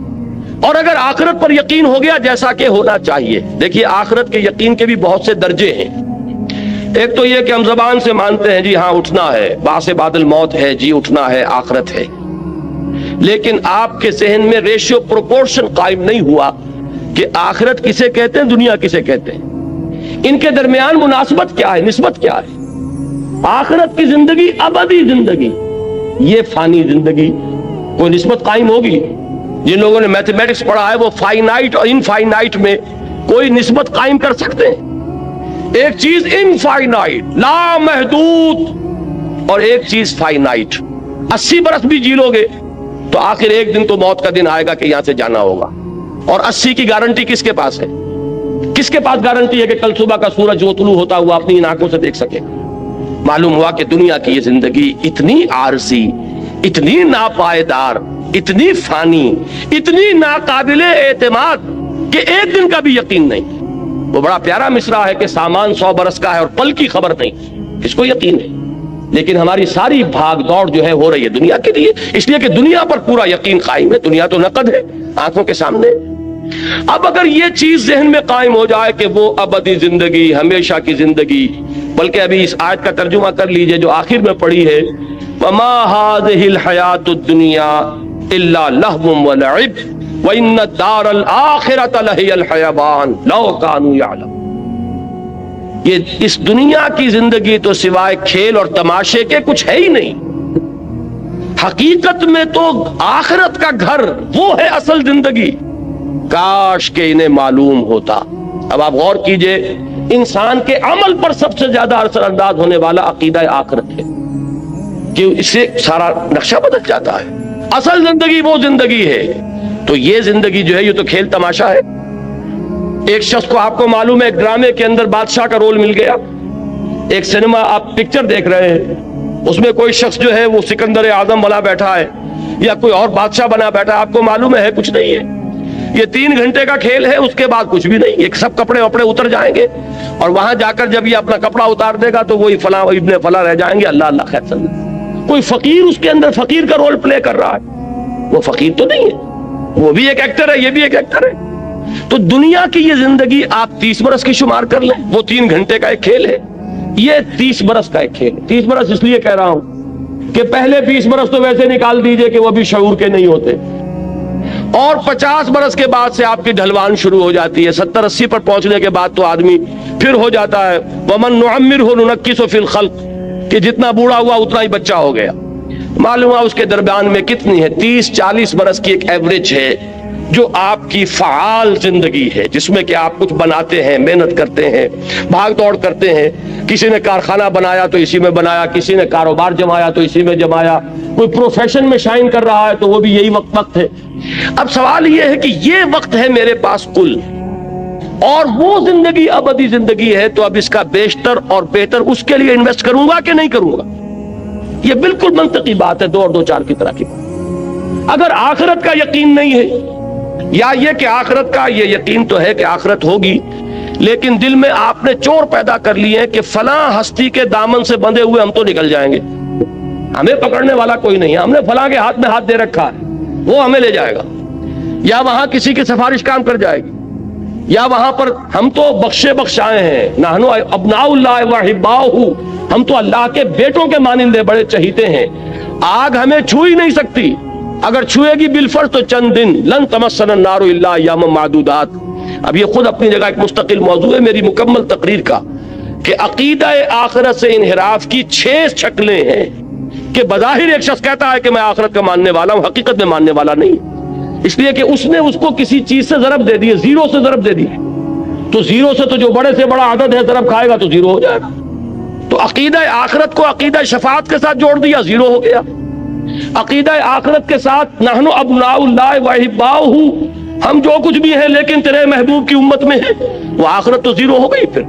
اور اگر آخرت پر یقین ہو گیا جیسا کہ ہونا چاہیے، دیکھیے آخرت کے یقین کے بھی بہت سے درجے ہیں۔ ایک تو یہ کہ ہم زبان سے مانتے ہیں جی ہاں اٹھنا ہے، بعث بعد الموت ہے، جی اٹھنا ہے، آخرت ہے، لیکن آپ کے ذہن میں ریشیو پروپورشن قائم نہیں ہوا کہ آخرت کسے کہتے ہیں، دنیا کسے کہتے ہیں، ان کے درمیان مناسبت کیا ہے، نسبت کیا ہے۔ آخرت کی زندگی ابدی زندگی، یہ فانی زندگی، کوئی نسبت قائم ہوگی؟ جن لوگوں نے میتھمیٹکس پڑھا ہے وہ فائنائٹ اور انفائنائٹ میں کوئی نسبت قائم کر سکتے ہیں؟ ایک چیز انفائنائٹ لامحدود اور ایک چیز فائنائٹ۔ 80 برس بھی جی لو گے تو آخر ایک دن تو موت کا دن آئے گا کہ یہاں سے جانا ہوگا، اور 80 کی گارنٹی کس کے پاس ہے؟ کس کے پاس گارنٹی ہے کہ کل صبح کا سورج جو طلوع ہوتا ہوا اپنی ان آنکھوں سے دیکھ سکے؟ معلوم ہوا کہ دنیا کی یہ زندگی اتنی عارضی، اتنی ناپائیدار، اتنی فانی، اتنی ناقابل اعتماد کہ ایک دن کا بھی یقین نہیں۔ وہ بڑا پیارا مصرع ہے کہ سامان 100 برس کا ہے اور پل کی خبر نہیں، کس کو یقین ہے؟ لیکن ہماری ساری بھاگ دوڑ جو ہے ہو رہی ہے دنیا کے لیے، اس لیے کہ دنیا پر پورا یقین قائم ہے، دنیا تو نقد ہے آنکھوں کے سامنے۔ اب اگر یہ چیز ذہن میں قائم ہو جائے کہ وہ ابدی زندگی، ہمیشہ کی زندگی، بلکہ ابھی اس آیت کا ترجمہ کر لیجئے جو آخر میں پڑھی ہے، وَمَا هَٰذِهِ الْحَيَاةُ الدُّنْيَا إِلَّا لَهْوٌ وَلَعِبٌ وَإِنَّ الدَّارَ الْآخِرَةَ لَهِيَ الْحَيَوَانُ لَوْ كَانُوا يَعْلَمُونَ۔ یہ اس دنیا کی زندگی تو سوائے کھیل اور تماشے کے کچھ ہے ہی نہیں۔ حقیقت میں تو آخرت کا گھر وہ ہے اصل زندگی، کاش کہ انہیں معلوم ہوتا۔ اب آپ غور کیجئے، انسان کے عمل پر سب سے زیادہ اثر انداز ہونے والا عقیدہ آخرت ہے، کہ اس سے سارا نقشہ بدل جاتا ہے۔ اصل زندگی وہ زندگی ہے، تو یہ زندگی جو ہے یہ تو کھیل تماشا ہے۔ ایک شخص کو آپ کو معلوم ہے ایک ڈرامے کے اندر بادشاہ کا رول مل گیا، ایک سینما آپ پکچر دیکھ رہے ہیں، اس میں کوئی شخص جو ہے وہ سکندر اعظم بنا بیٹھا ہے یا کوئی اور بادشاہ بنا بیٹھا ہے، آپ کو معلوم ہے کچھ نہیں ہے، یہ 3 گھنٹے کا کھیل ہے، اس کے بعد کچھ بھی نہیں، یہ سب کپڑے وپڑے اتر جائیں گے، اور وہاں جا کر جب یہ اپنا کپڑا اتار دے گا تو وہی فلاں ابن فلاں رہ جائیں گے، اللہ اللہ خیر سن۔ کوئی فقیر اس کے اندر فقیر کا رول پلے کر رہا ہے، وہ فقیر تو نہیں ہے، وہ بھی ایک ایکٹر ہے، یہ بھی ایک ایکٹر ہے۔ تو دنیا کی یہ زندگی آپ 30 برس کی شمار کر لیں، وہ 3 گھنٹے کا ایک کھیل ہے، یہ 30 برس کا ایک کھیل ہے۔ 30 برس اس لیے کہہ رہا ہوں کہ پہلے 20 برس تو ویسے نکال دیجئے کہ وہ بھی شعور کے نہیں ہوتے، اور 50 برس کے بعد سے آپ کی ڈھلوان شروع ہو جاتی ہے، 70-80 پر پہنچنے کے بعد تو آدمی پھر ہو جاتا ہے وَمَن نُعَمِّرْهُ نُنَكِّسُ فِي الْخَلْقِ کہ جتنا بوڑھا ہوا اتنا ہی بچہ ہو گیا. معلوم ہوا اس کے درمیان میں کتنی ہے 30-40 برس کی ایک ایوریج ہے جو آپ کی فعال زندگی ہے، جس میں کہ آپ کچھ بناتے ہیں، محنت کرتے ہیں، بھاگ دوڑ کرتے ہیں. کسی نے کارخانہ بنایا تو اسی میں بنایا، کسی نے کاروبار جمایا تو اسی میں جمایا، کوئی پروفیشن میں شائن کر رہا ہے تو وہ بھی یہی وقت ہے. اب سوال یہ ہے کہ یہ وقت ہے میرے پاس کل، اور وہ زندگی ابدی زندگی ہے، تو اب اس کا بیشتر اور بہتر اس کے لیے انویسٹ کروں گا کہ نہیں کروں گا؟ یہ بالکل منطقی بات ہے، 2 اور 2 4 کی طرح کی بات. اگر آخرت کا یقین نہیں ہے، یا یہ کہ آخرت کا یہ یقین تو ہے کہ آخرت ہوگی، لیکن دل میں آپ نے چور پیدا کر لیے ہیں کہ فلاں ہستی کے دامن سے بندھے ہوئے ہم تو نکل جائیں گے، ہمیں پکڑنے والا کوئی نہیں ہے، ہم نے فلاں کے ہاتھ میں ہاتھ دے رکھا ہے، وہ ہمیں لے جائے گا، یا وہاں کسی کی سفارش کام کر جائے گی، یا وہاں پر ہم تو بخشے بخشائے ہیں، نحنو ابناء اللہ واحباؤہ، ہم تو اللہ کے بیٹوں کے مانندے بڑے چہیتے ہیں، آگ ہمیں چھو ہی نہیں سکتی، اگر چھوئے گی بالفرض تو چند دن، لن تمسنا النار الا ایاما معدودات. اب یہ خود اپنی جگہ ایک مستقل موضوع ہے میری مکمل تقریر کا، کہ عقیدہ آخرت سے انحراف کی 6 شکلیں ہیں کہ بظاہر ایک شخص کہتا ہے کہ میں آخرت کا ماننے والا ہوں، حقیقت میں ماننے والا نہیں، اس لیے کہ اس نے اس کو کسی چیز سے ضرب دے دی ہے، 0 سے ضرب دے دی، تو 0 سے تو جو بڑے سے بڑا عدد ہے ضرب کھائے گا تو 0 ہو جائے گا. تو عقیدہ آخرت کو عقیدہ شفاعت کے ساتھ جوڑ دیا، 0 ہو گیا. عقیدہ آخرت کے ساتھ نحن ابناء اللہ واحباؤہ، ہم جو کچھ بھی ہیں لیکن تیرے محبوب کی امت میں ہیں، وہ آخرت تو 0 ہو گئی. پھر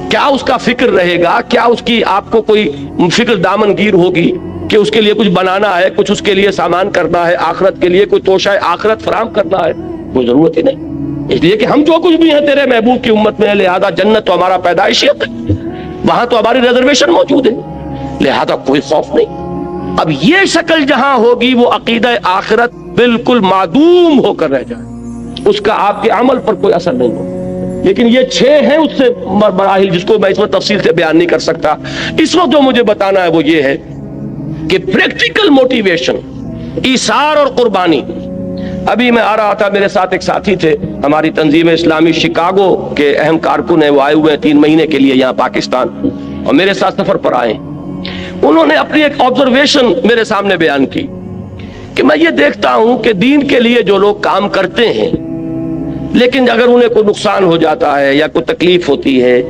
کیا اس کا فکر رہے گا؟ کیا اس کی آپ کو کوئی فکر دامن گیر ہوگی کہ اس کے لیے کچھ بنانا ہے، کچھ اس کے لیے سامان کرنا ہے، آخرت کے لیے کوئی توشہ آخرت فراہم کرنا ہے؟ کوئی ضرورت ہی نہیں، اس لیے کہ ہم جو کچھ بھی ہیں تیرے محبوب کی امت میں، لہذا جنت تو ہمارا پیدائشی حق ہے، وہاں تو ہماری ریزرویشن موجود ہے، لہذا کوئی خوف نہیں. اب یہ شکل جہاں ہوگی وہ عقیدہ آخرت بالکل معدوم ہو کر رہ جائے، اس کا آپ کے عمل پر کوئی اثر نہیں ہوگا. لیکن یہ 6 ہیں اس سے مراحل جس کو میں اس وقت تفصیل سے بیان نہیں کر سکتا. اس وقت جو مجھے بتانا ہے وہ یہ ہے کہ پریکٹیکل موٹیویشن، ایثار اور قربانی. ابھی میں آ رہا تھا، میرے ساتھ ایک ساتھی تھے، ہماری تنظیم اسلامی شکاگو کے اہم کارکن ہیں، وہ آئے ہوئے ہیں 3 مہینے کے لیے یہاں پاکستان، اور میرے ساتھ سفر پر آئے. انہوں نے اپنی ایک آبزرویشن میرے سامنے بیان کی کہ میں یہ دیکھتا ہوں کہ دین کے لیے جو لوگ کام کرتے ہیں، لیکن اگر انہیں کوئی نقصان ہو جاتا ہے یا کوئی تکلیف ہوتی ہے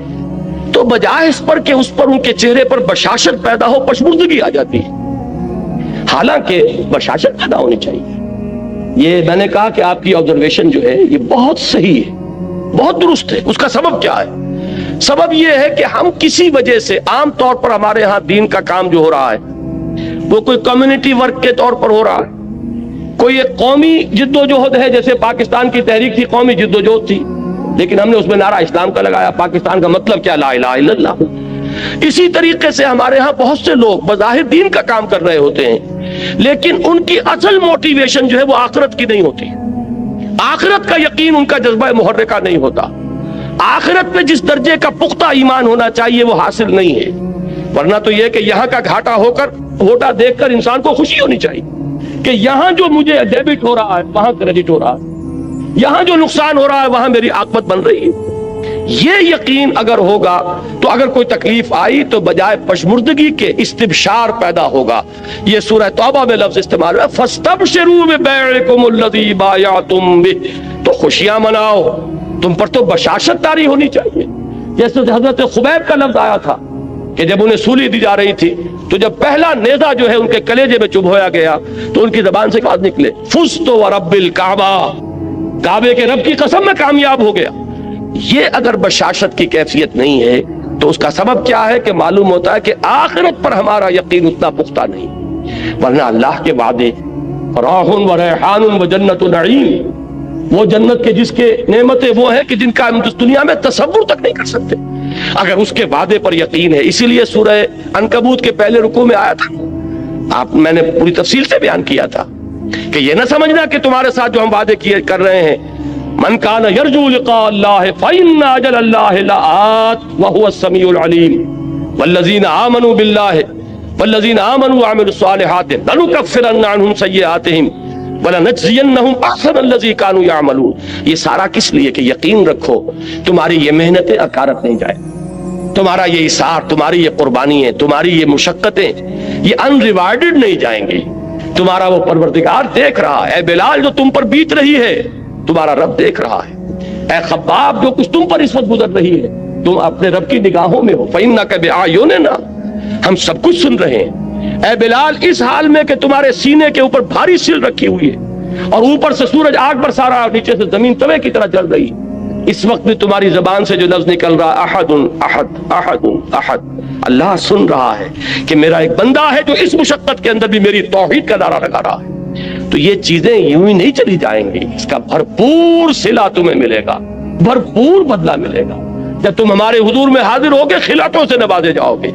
تو بجائے اس پر کہ اس پر ان کے چہرے پر بشاشت پیدا ہو، پشمردگی آ جاتی ہے. حالانکہ بشاشت پیدا ہونی چاہیے. یہ میں نے کہا کہ آپ کی آبزرویشن جو ہے یہ بہت صحیح ہے، بہت درست ہے. اس کا سبب کیا ہے؟ سبب یہ ہے کہ ہم کسی وجہ سے، عام طور پر ہمارے ہاں دین کا کام جو ہو رہا ہے وہ کوئی کمیونٹی ورک کے طور پر ہو رہا ہے، کوئی ایک قومی جد و جہد ہے، جیسے پاکستان کی تحریک تھی، قومی جد و جہد تھی، لیکن ہم نے اس میں نعرہ اسلام کا لگایا. پاکستان کا مطلب کیا؟ لا الہ الا اللہ. اسی طریقے سے ہمارے ہاں بہت سے لوگ بظاہر دین کا کام کر رہے ہوتے ہیں، لیکن ان کی اصل موٹیویشن جو ہے وہ آخرت کی نہیں ہوتی. آخرت کا یقین ان کا جذبہ محرکہ نہیں ہوتا. آخرت پہ جس درجے کا پختہ ایمان ہونا چاہیے وہ حاصل نہیں ہے. ورنہ تو یہ کہ یہاں کا گھاٹا دیکھ کر انسان کو خوشی ہونی چاہیے کہ یہاں جو مجھے ڈیبٹ ہو رہا ہے وہاں کریڈٹ ہو رہا ہے، یہاں جو نقصان ہو رہا ہے وہاں میری عاقبت بن رہی ہے. یہ یقین اگر ہوگا تو اگر کوئی تکلیف آئی تو بجائے پشمردگی کے استبشار پیدا ہوگا. یہ سورہ توبہ میں لفظ استعمال ہے، فَاسْتَبْشِرُوا بِبَيْعِكُمُ الَّذِي بَایَعْتُم بِهِ، تو خوشیاں مناؤ، تم پر تو بشاشت طاری ہونی چاہیے. جیسے حضرت خبیب کا لفظ آیا تھا کہ جب انہیں سولی دی جا رہی تھی تو جب پہلا نیزہ جو ہے ان کے کلیجے میں چبھ ہویا گیا تو ان کی زبان سے بات نکلے، فُزْتُ وَرَبِّ الْکعبہ، کعبے کے رب کی قسم میں کامیاب ہو گیا. یہ اگر بشاشت کی کیفیت نہیں ہے تو اس کا سبب کیا ہے کہ معلوم ہوتا ہے کہ آخرت پر ہمارا یقین اتنا پختہ نہیں. ورنہ اللہ کے وعدے راح و ریحان و جنت نعیم، وہ جنت کے جس کے نعمتیں وہ ہیں کہ جن کا ہم اس دنیا میں تصور تک نہیں کر سکتے، اگر اس کے وعدے پر یقین ہے. اسی لیے سورہ عنکبوت کے پہلے رکوع میں آیا تھا، میں نے پوری تفصیل سے بیان کیا تھا کہ یہ نہ سمجھنا کہ تمہارے ساتھ جو ہم وعدے کر رہے ہیں، من کان یرجو لقاء اللہ فإن اجل اللہ لآت وهو السمیع العلیم والذین آمنوا باللہ والذین آمنوا وعملوا الصالحات لنکفرن عنہم سیئاتہم وَلَنَجْزِيَنَّهُمْ أَحْسَنَ الَّذِي كَانُوا يَعْمَلُونَ. یہ سارا کس لیے کہ یقین رکھو تمہاری یہ محنتیں اکارت نہیں جائے. تمہارا یہ اثار، تمہاری یہ قربانی ہے، تمہاری یہ مشقتیں، یہ ان ریوارڈڈ نہیں جائیں گی. تمہارا وہ پروردگار دیکھ رہا ہے. اے بلال جو تم پر بیت رہی ہے تمہارا رب دیکھ رہا ہے. اے خباب جو کچھ تم پر اس وقت گزر رہی ہے تم اپنے رب کی نگاہوں میں ہو. فَإِنَّكَ بِأَعْيُنِنَا، ہم سب کچھ سن رہے ہیں. اے بلال اس حال میں کہ تمہارے سینے کے اوپر بھاری سل رکھی ہوئی ہے اور اوپر سے سورج آگ برسا رہا ہے اور نیچے سے زمین توے کی طرح جل رہی ہے، اس وقت بھی تمہاری زبان سے جو لفظ نکل رہا احد احد احد احد، اللہ سن رہا ہے کہ میرا ایک بندہ ہے جو اس مشقت کے اندر بھی میری توحید کا نعرہ لگا رہا ہے. تو یہ چیزیں یوں ہی نہیں چلی جائیں گی، اس کا بھرپور صلہ تمہیں ملے گا، بھرپور بدلہ ملے گا جب تم ہمارے حضور میں حاضر ہوگے، خلعتوں سے نوازے جاؤ گے.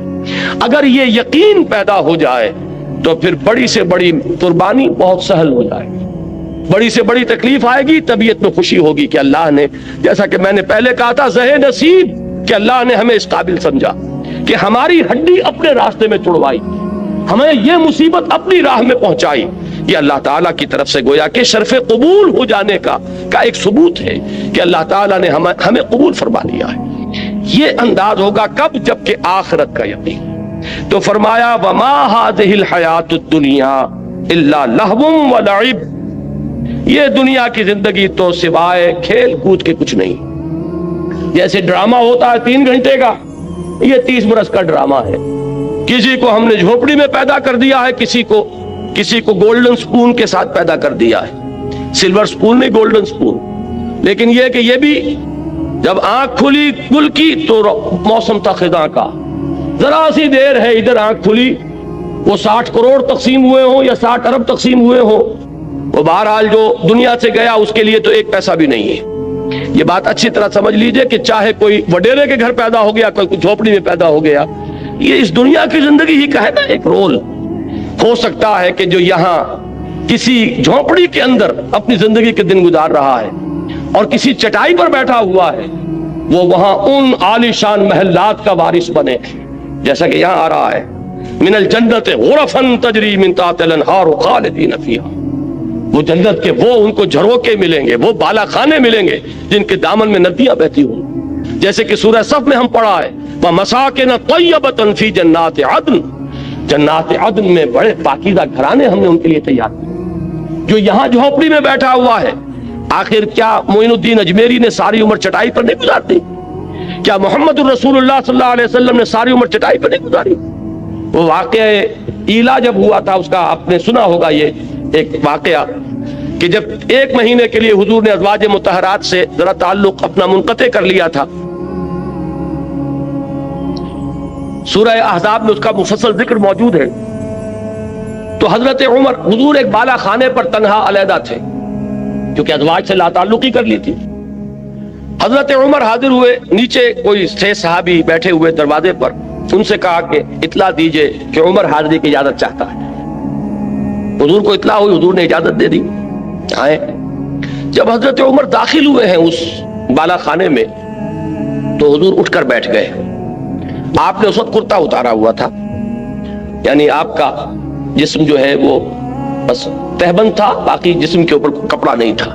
اگر یہ یقین پیدا ہو جائے تو پھر بڑی سے بڑی قربانی بہت سہل ہو جائے گی، بڑی سے بڑی تکلیف آئے گی، طبیعت میں خوشی ہوگی کہ اللہ نے، جیسا کہ میں نے پہلے کہا تھا، زہ نصیب کہ اللہ نے ہمیں اس قابل سمجھا کہ ہماری ہڈی اپنے راستے میں چھڑوائی، ہمیں یہ مصیبت اپنی راہ میں پہنچائی. یہ اللہ تعالیٰ کی طرف سے گویا کہ شرف قبول ہو جانے کا ایک ثبوت ہے کہ اللہ تعالیٰ نے ہمیں قبول فرما لیا ہے. یہ انداز ہوگا کب؟ جب کہ آخرت کا یقین. تو فرمایا وما هذه الحیات الدنیا الا لہو ولعب، یہ دنیا کی زندگی تو سوائے کھیل کود کے کچھ نہیں. جیسے ڈرامہ ہوتا ہے 3 گھنٹے کا، یہ 30 برس کا ڈرامہ ہے. کسی کو ہم نے جھوپڑی میں پیدا کر دیا ہے، کسی کو گولڈن سپون کے ساتھ پیدا کر دیا ہے. سلور سپون نہیں، گولڈن سپون. لیکن یہ کہ یہ بھی جب آنکھ کھلی گل کی تو موسم تھا خزاں کا، ذرا سی دیر ہے ادھر آنکھ کھلی، وہ 60 کروڑ تقسیم ہوئے ہوں یا 60 ارب تقسیم ہوئے ہوں، وہ بہرحال جو دنیا سے گیا اس کے لیے تو ایک پیسہ بھی نہیں ہے. یہ بات اچھی طرح سمجھ لیجئے کہ چاہے کوئی وڈیرے کے گھر پیدا ہو گیا، کوئی جھوپڑی میں پیدا ہو گیا، یہ اس دنیا کی زندگی ہی کا ہے نا ایک رول. ہو سکتا ہے کہ جو یہاں کسی جھوپڑی کے اندر اپنی زندگی کے دن گزار رہا ہے اور کسی چٹائی پر بیٹھا ہوا ہے، وہ وہاں ان عالی شان محلات کا وارث بنے، جیسا کہ یہاں آ رہا ہے من الجنت غرفا تجری من تحتها الانہار خالدین فیہا. وہ جنت کے وہ ان کو جھروکے ملیں گے، وہ بالا خانے ملیں گے جن کے دامن میں ندیاں بہتی ہوں، جیسے کہ سورہ صف میں ہم پڑھا ہے وَمَسَاكِنَ طَيِّبَةً فِي جَنَّاتِ عَدْنٍ، جنات عدن میں بڑے پاکیزہ گھرانے ہم نے ان کے لیے تیار کیے. جو یہاں جھوپڑی میں بیٹھا ہوا ہے، آخر کیا معین الدین اجمیری نے ساری عمر چٹائی پر نہیں گزارتی؟ کیا محمد الرسول اللہ صلی اللہ علیہ وسلم نے ساری عمر چٹائی پر نہیں گزاری؟ وہ واقعہ ایلا جب ہوا تھا، اس کا آپ نے سنا ہوگا یہ ایک واقعہ کہ جب 1 مہینے کے لیے حضور نے ازواج مطہرات سے ذرا تعلق اپنا منقطع کر لیا تھا. سورہ احزاب میں اس کا مفصل ذکر موجود ہے. تو حضرت عمر، حضور ایک بالا خانے پر تنہا علیحدہ تھے کیونکہ ازواج سے لا تعلقی کر لی تھی. حضرت عمر حاضر ہوئے، نیچے کوئی 6 صحابی بیٹھے ہوئے دروازے پر، ان سے کہا کہ اطلاع دیجئے کہ عمر حاضری کی اجازت چاہتا ہے. حضور کو اطلاع ہوئی، حضور نے اجازت دے دی، آئے. جب حضرت عمر داخل ہوئے ہیں اس بالا خانے میں تو حضور اٹھ کر بیٹھ گئے. آپ نے اس وقت کرتا اتارا ہوا تھا، یعنی آپ کا جسم جو ہے وہ بس تہبند تھا، باقی جسم کے اوپر کپڑا نہیں تھا،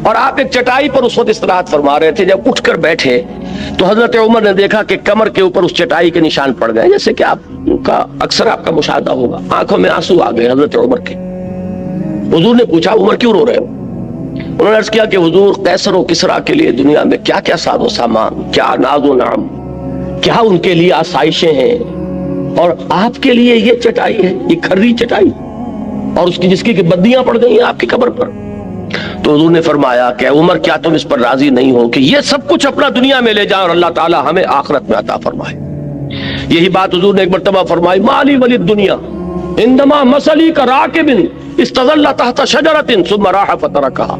اور آپ ایک چٹائی پر اس وقت استراحت فرما رہے تھے. جب اٹھ کر بیٹھے تو حضرت عمر نے دیکھا کہ کمر کے اوپر اس چٹائی کے نشان پڑ گئے، جیسے کہ آپ کا اکثر آپ کا مشاہدہ ہوگا. آنکھوں میں آنسو آ گئے حضرت عمر کے. حضور نے پوچھا عمر کیوں رو رہے ہو؟ انہوں نے عرض کیا کہ حضور قیصر و کسریٰ کے لیے دنیا میں کیا کیا ساز و سامان، کیا ناز و نعم، کیا ان کے لیے آسائشیں ہیں، اور آپ کے لیے یہ چٹائی ہے، یہ کھری چٹائی، اور اس کی جس کی بدیاں پڑ گئی ہیں آپ کی قبر پر. تو حضور نے فرمایا کہ عمر کیا تم اس پر راضی نہیں ہو کہ یہ سب کچھ اپنا دنیا میں لے جائیں اور اللہ تعالی ہمیں آخرت میں عطا فرمائے. یہی بات حضور نے ایک مرتبہ فرمائی مالی ولی الدنیا انما مثلی کراکب استظل تحت شجرۃ ثم راح فترکها.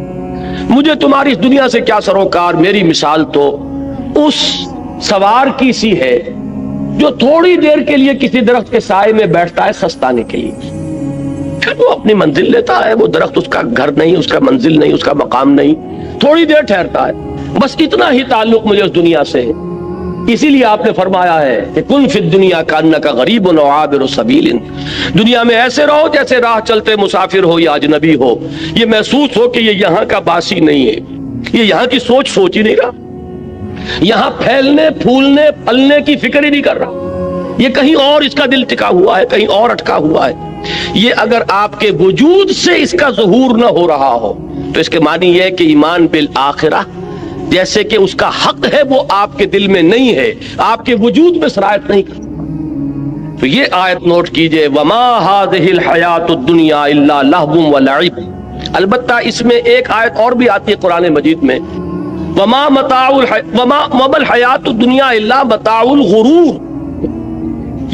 مجھے تمہاری اس دنیا سے کیا سروکار، میری مثال تو اس سوار کی سی ہے جو تھوڑی دیر کے لیے کسی درخت کے سائے میں بیٹھتا ہے سستانے کے لیے، پھر وہ اپنی منزل لیتا ہے. وہ درخت اس کا گھر نہیں، اس کا منزل نہیں، اس کا مقام نہیں، تھوڑی دیر ٹھہرتا ہے. بس اتنا ہی تعلق مجھے اس دنیا سے ہے. اسی لیے آپ نے فرمایا ہے کہ کن فی الدنیا کانک غریب و عابر سبیل، دنیا میں ایسے رہو جیسے راہ چلتے مسافر ہو یا اجنبی ہو. یہ محسوس ہو کہ یہ یہاں کا باسی نہیں ہے، یہ یہاں کی سوچ ہی نہیں رہا. یہاں پھیلنے پھولنے پلنے کی فکر ہی نہیں کر رہا، یہ کہیں اور اس کا دل ٹکا ہوا ہے، کہیں اور اٹکا ہوا ہے۔ یہ اگر آپ کے وجود سے اس کا ظہور نہ ہو رہا ہو تو اس کے معنی یہ ہے کہ ایمان بالآخرہ جیسے کہ اس کا حق ہے وہ آپ کے دل میں نہیں ہے، آپ کے وجود میں سرایت نہیں کرتا۔ تو یہ آیت نوٹ کیجئے، وما هذه الحیات الدنیا الا لہو ولعب۔ البتہ اس میں ایک آیت اور بھی آتی ہے قرآن مجید میں، وما الحیات الدنیا الا متاع الغرور۔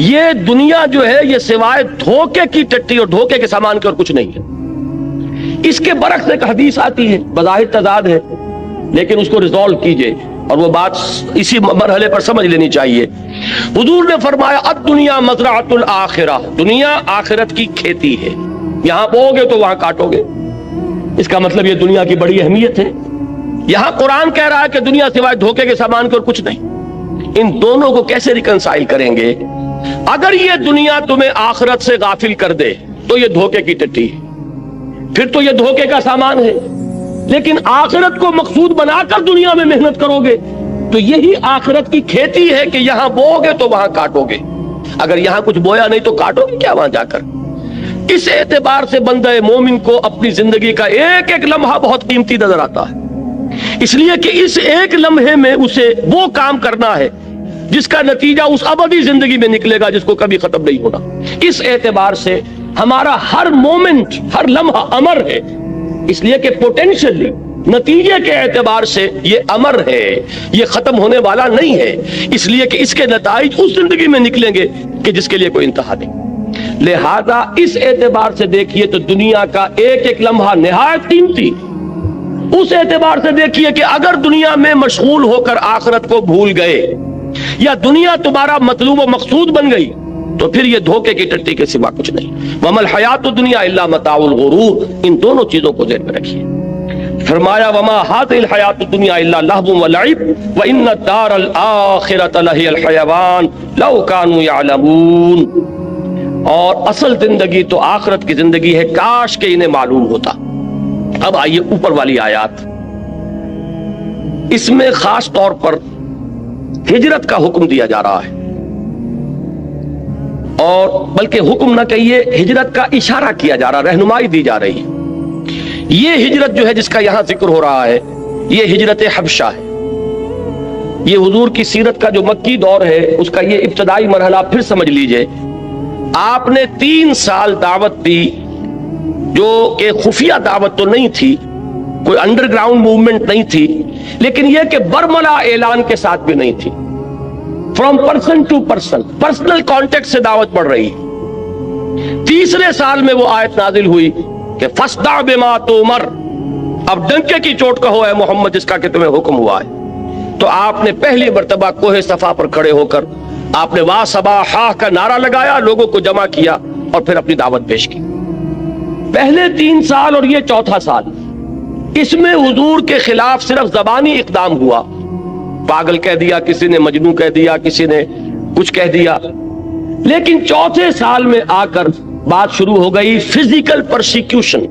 یہ دنیا جو ہے یہ سوائے دھوکے کی ٹٹی اور دھوکے کے سامان کے اور کچھ نہیں ہے۔ اس کے برعکس ایک حدیث آتی ہے، بظاہر تضاد ہے لیکن اس کو ریزالو کیجئے اور وہ بات اسی مرحلے پر سمجھ لینی چاہیے۔ حضور نے فرمایا الدنیا مزرعۃ الآخرہ، دنیا آخرت کی کھیتی ہے، یہاں بو گے تو وہاں کاٹو گے۔ اس کا مطلب یہ دنیا کی بڑی اہمیت ہے۔ یہاں قرآن کہہ رہا ہے کہ دنیا سوائے دھوکے کے سامان کے اور کچھ نہیں۔ ان دونوں کو کیسے ریکنسائل کریں گے؟ اگر یہ دنیا تمہیں آخرت سے غافل کر دے تو یہ دھوکے کی ٹٹی ہے، پھر تو یہ دھوکے کا سامان ہے۔ لیکن آخرت کو مقصود بنا کر دنیا میں محنت کرو گے تو یہی آخرت کی کھیتی ہے کہ یہاں بو گے تو وہاں کاٹو گے۔ اگر یہاں کچھ بویا نہیں تو کاٹو گے کیا وہاں جا کر؟ اس اعتبار سے بندہ مومن کو اپنی زندگی کا ایک ایک لمحہ بہت قیمتی نظر آتا ہے، اس لیے کہ اس ایک لمحے میں اسے وہ کام کرنا ہے جس کا نتیجہ اس ابدی زندگی میں نکلے گا جس کو کبھی ختم نہیں ہونا۔ اس اعتبار سے ہمارا ہر مومنٹ، ہر لمحہ امر ہے، اس لیے کہ پوٹینشلی نتیجے کے اعتبار سے یہ امر ہے، یہ ختم ہونے والا نہیں ہے، اس لیے کہ اس کے نتائج اس زندگی میں نکلیں گے کہ جس کے لیے کوئی انتہا نہیں۔ لہذا اس اعتبار سے دیکھیے تو دنیا کا ایک ایک لمحہ نہایت قیمتی۔ اس اعتبار سے دیکھیے کہ اگر دنیا میں مشغول ہو کر آخرت کو بھول گئے یا دنیا تمہارا مطلوب و مقصود بن گئی تو پھر یہ دھوکے کی ٹٹی کے سوا کچھ نہیں۔ وما الحیات الدنیا الا متاع الغرور، ان دونوں چیزوں کو ذہن میں رکھیے۔ فرمایا وما هذه الحیات الدنیا الا لہو ولعب وان الدار الاخرۃ لہی الحیوان لو كانوا يعلمون۔ اور اصل زندگی تو آخرت کی زندگی ہے، کاش کہ انہیں معلوم ہوتا۔ اب آئیے اوپر والی آیات، اس میں خاص طور پر ہجرت کا حکم دیا جا رہا ہے، اور بلکہ حکم نہ کہیے ہجرت کا اشارہ کیا جا رہا، رہنمائی دی جا رہی ہے۔ یہ ہجرت جو ہے جس کا یہاں ذکر ہو رہا ہے یہ ہجرت حبشہ ہے۔ یہ حضور کی سیرت کا جو مکی دور ہے اس کا یہ ابتدائی مرحلہ پھر سمجھ لیجئے۔ آپ نے 3 سال دعوت دی، جو کہ خفیہ دعوت تو نہیں تھی، کوئی انڈر گراؤنڈ موومنٹ نہیں تھی، لیکن یہ کہ برملا اعلان کے ساتھ بھی نہیں تھی، from person to person, personal contact سے دعوت پڑھ رہی۔ تیسرے سال میں وہ آیت نازل ہوئی کہ فاصدع بما تؤمر، اب ڈنکے کی چوٹ کہو اے محمد جس کا کہ تمہیں حکم ہوا ہے۔ تو آپ نے پہلی مرتبہ کوہ صفا پر کھڑے ہو کر آپ نے وا صباحا کا نعرہ لگایا، لوگوں کو جمع کیا اور پھر اپنی دعوت پیش کی۔ پہلے 3 سال اور یہ چوتھا سال، اس میں حضور کے خلاف صرف زبانی اقدام ہوا، پاگل کہہ دیا کسی نے، مجنون کہہ دیا کسی نے، کچھ کہہ دیا۔ لیکن چوتھے سال میں آ کر بات شروع ہو گئی فزیکل پرسیکیوشن،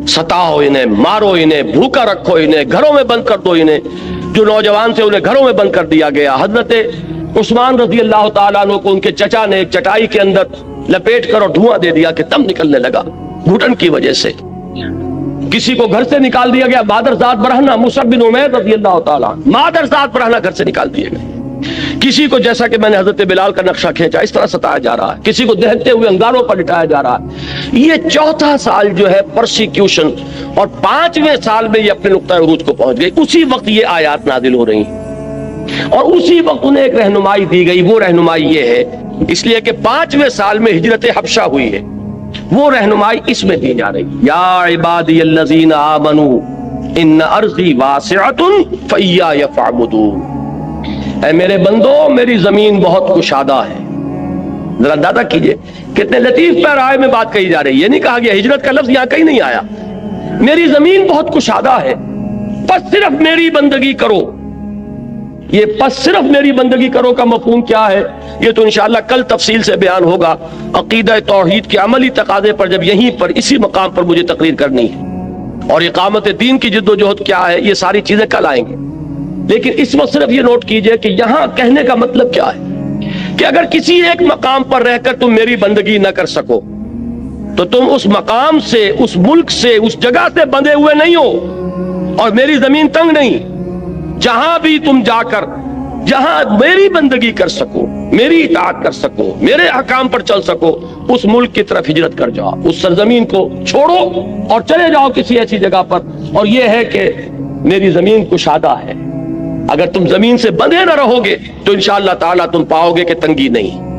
ستاؤ انہیں، مارو انہیں، بھوکا رکھو انہیں، گھروں میں بند کر دو انہیں۔ جو نوجوان تھے انہیں گھروں میں بند کر دیا گیا۔ حضرت عثمان رضی اللہ تعالیٰ عنہ کو ان کے چچا نے ایک چٹائی کے اندر لپیٹ کر اور دھواں دے دیا کہ دم نکلنے لگا گھٹن کی وجہ سے۔ کسی کو گھر سے نکال دیا گیا، مادرزاد برہنہ مصعب بن عمیر رضی اللہ تعالیٰ عنہ، مادرزاد برہنہ گھر سے نکال دیے گئے۔ کسی کو جیسا کہ میں نے حضرت بلال کا نقشہ کھینچا اس طرح ستایا جا رہا ہے، کسی کو دہتے ہوئے انگاروں پر لٹایا جا رہا ہے۔ یہ چوتھا سال جو ہے پرسیکیوشن، اور 5ویں سال میں یہ اپنے نقطہ عروج کو پہنچ گئی۔ اسی وقت یہ آیات نازل ہو رہی ہیں اور اسی وقت انہیں ایک رہنمائی دی گئی۔ وہ رہنمائی یہ ہے، اس لیے کہ 5ویں سال میں ہجرت حبشہ ہوئی ہے، وہ رہنمائی اس میں دی جا رہی۔ یا عبادی الذین آمنوا ان ارضی واسعۃ فایای فاعبدون، اے میرے بندو میری زمین بہت کشادہ ہے۔ ذرا اندازہ کیجئے کتنے لطیف پیرائے میں بات کہی جا رہی ہے۔ یہ نہیں کہا گیا، ہجرت کا لفظ یہاں کہیں نہیں آیا، میری زمین بہت کشادہ ہے، بس صرف میری بندگی کرو۔ یہ پس صرف میری بندگی کرو کا مفہوم کیا ہے یہ تو انشاءاللہ کل تفصیل سے بیان ہوگا۔ عقیدہ توحید کے عملی تقاضے پر جب یہیں پر اسی مقام پر مجھے تقریر کرنی ہے، اور اقامت دین کی جد و جہد کیا ہے، یہ ساری چیزیں کل آئیں گے۔ لیکن اس وقت صرف یہ نوٹ کیجئے کہ یہاں کہنے کا مطلب کیا ہے کہ اگر کسی ایک مقام پر رہ کر تم میری بندگی نہ کر سکو تو تم اس مقام سے، اس ملک سے، اس جگہ سے بندھے ہوئے نہیں ہو، اور میری زمین تنگ نہیں۔ جہاں بھی تم جا کر جہاں میری بندگی کر سکو، میری اطاعت کر سکو، میرے احکام پر چل سکو، اس ملک کی طرف ہجرت کر جاؤ، اس سرزمین کو چھوڑو اور چلے جاؤ کسی ایسی جگہ پر۔ اور یہ ہے کہ میری زمین کشادہ ہے، اگر تم زمین سے بندھے نہ رہو گے تو انشاءاللہ تعالیٰ تم پاؤ گے کہ تنگی نہیں۔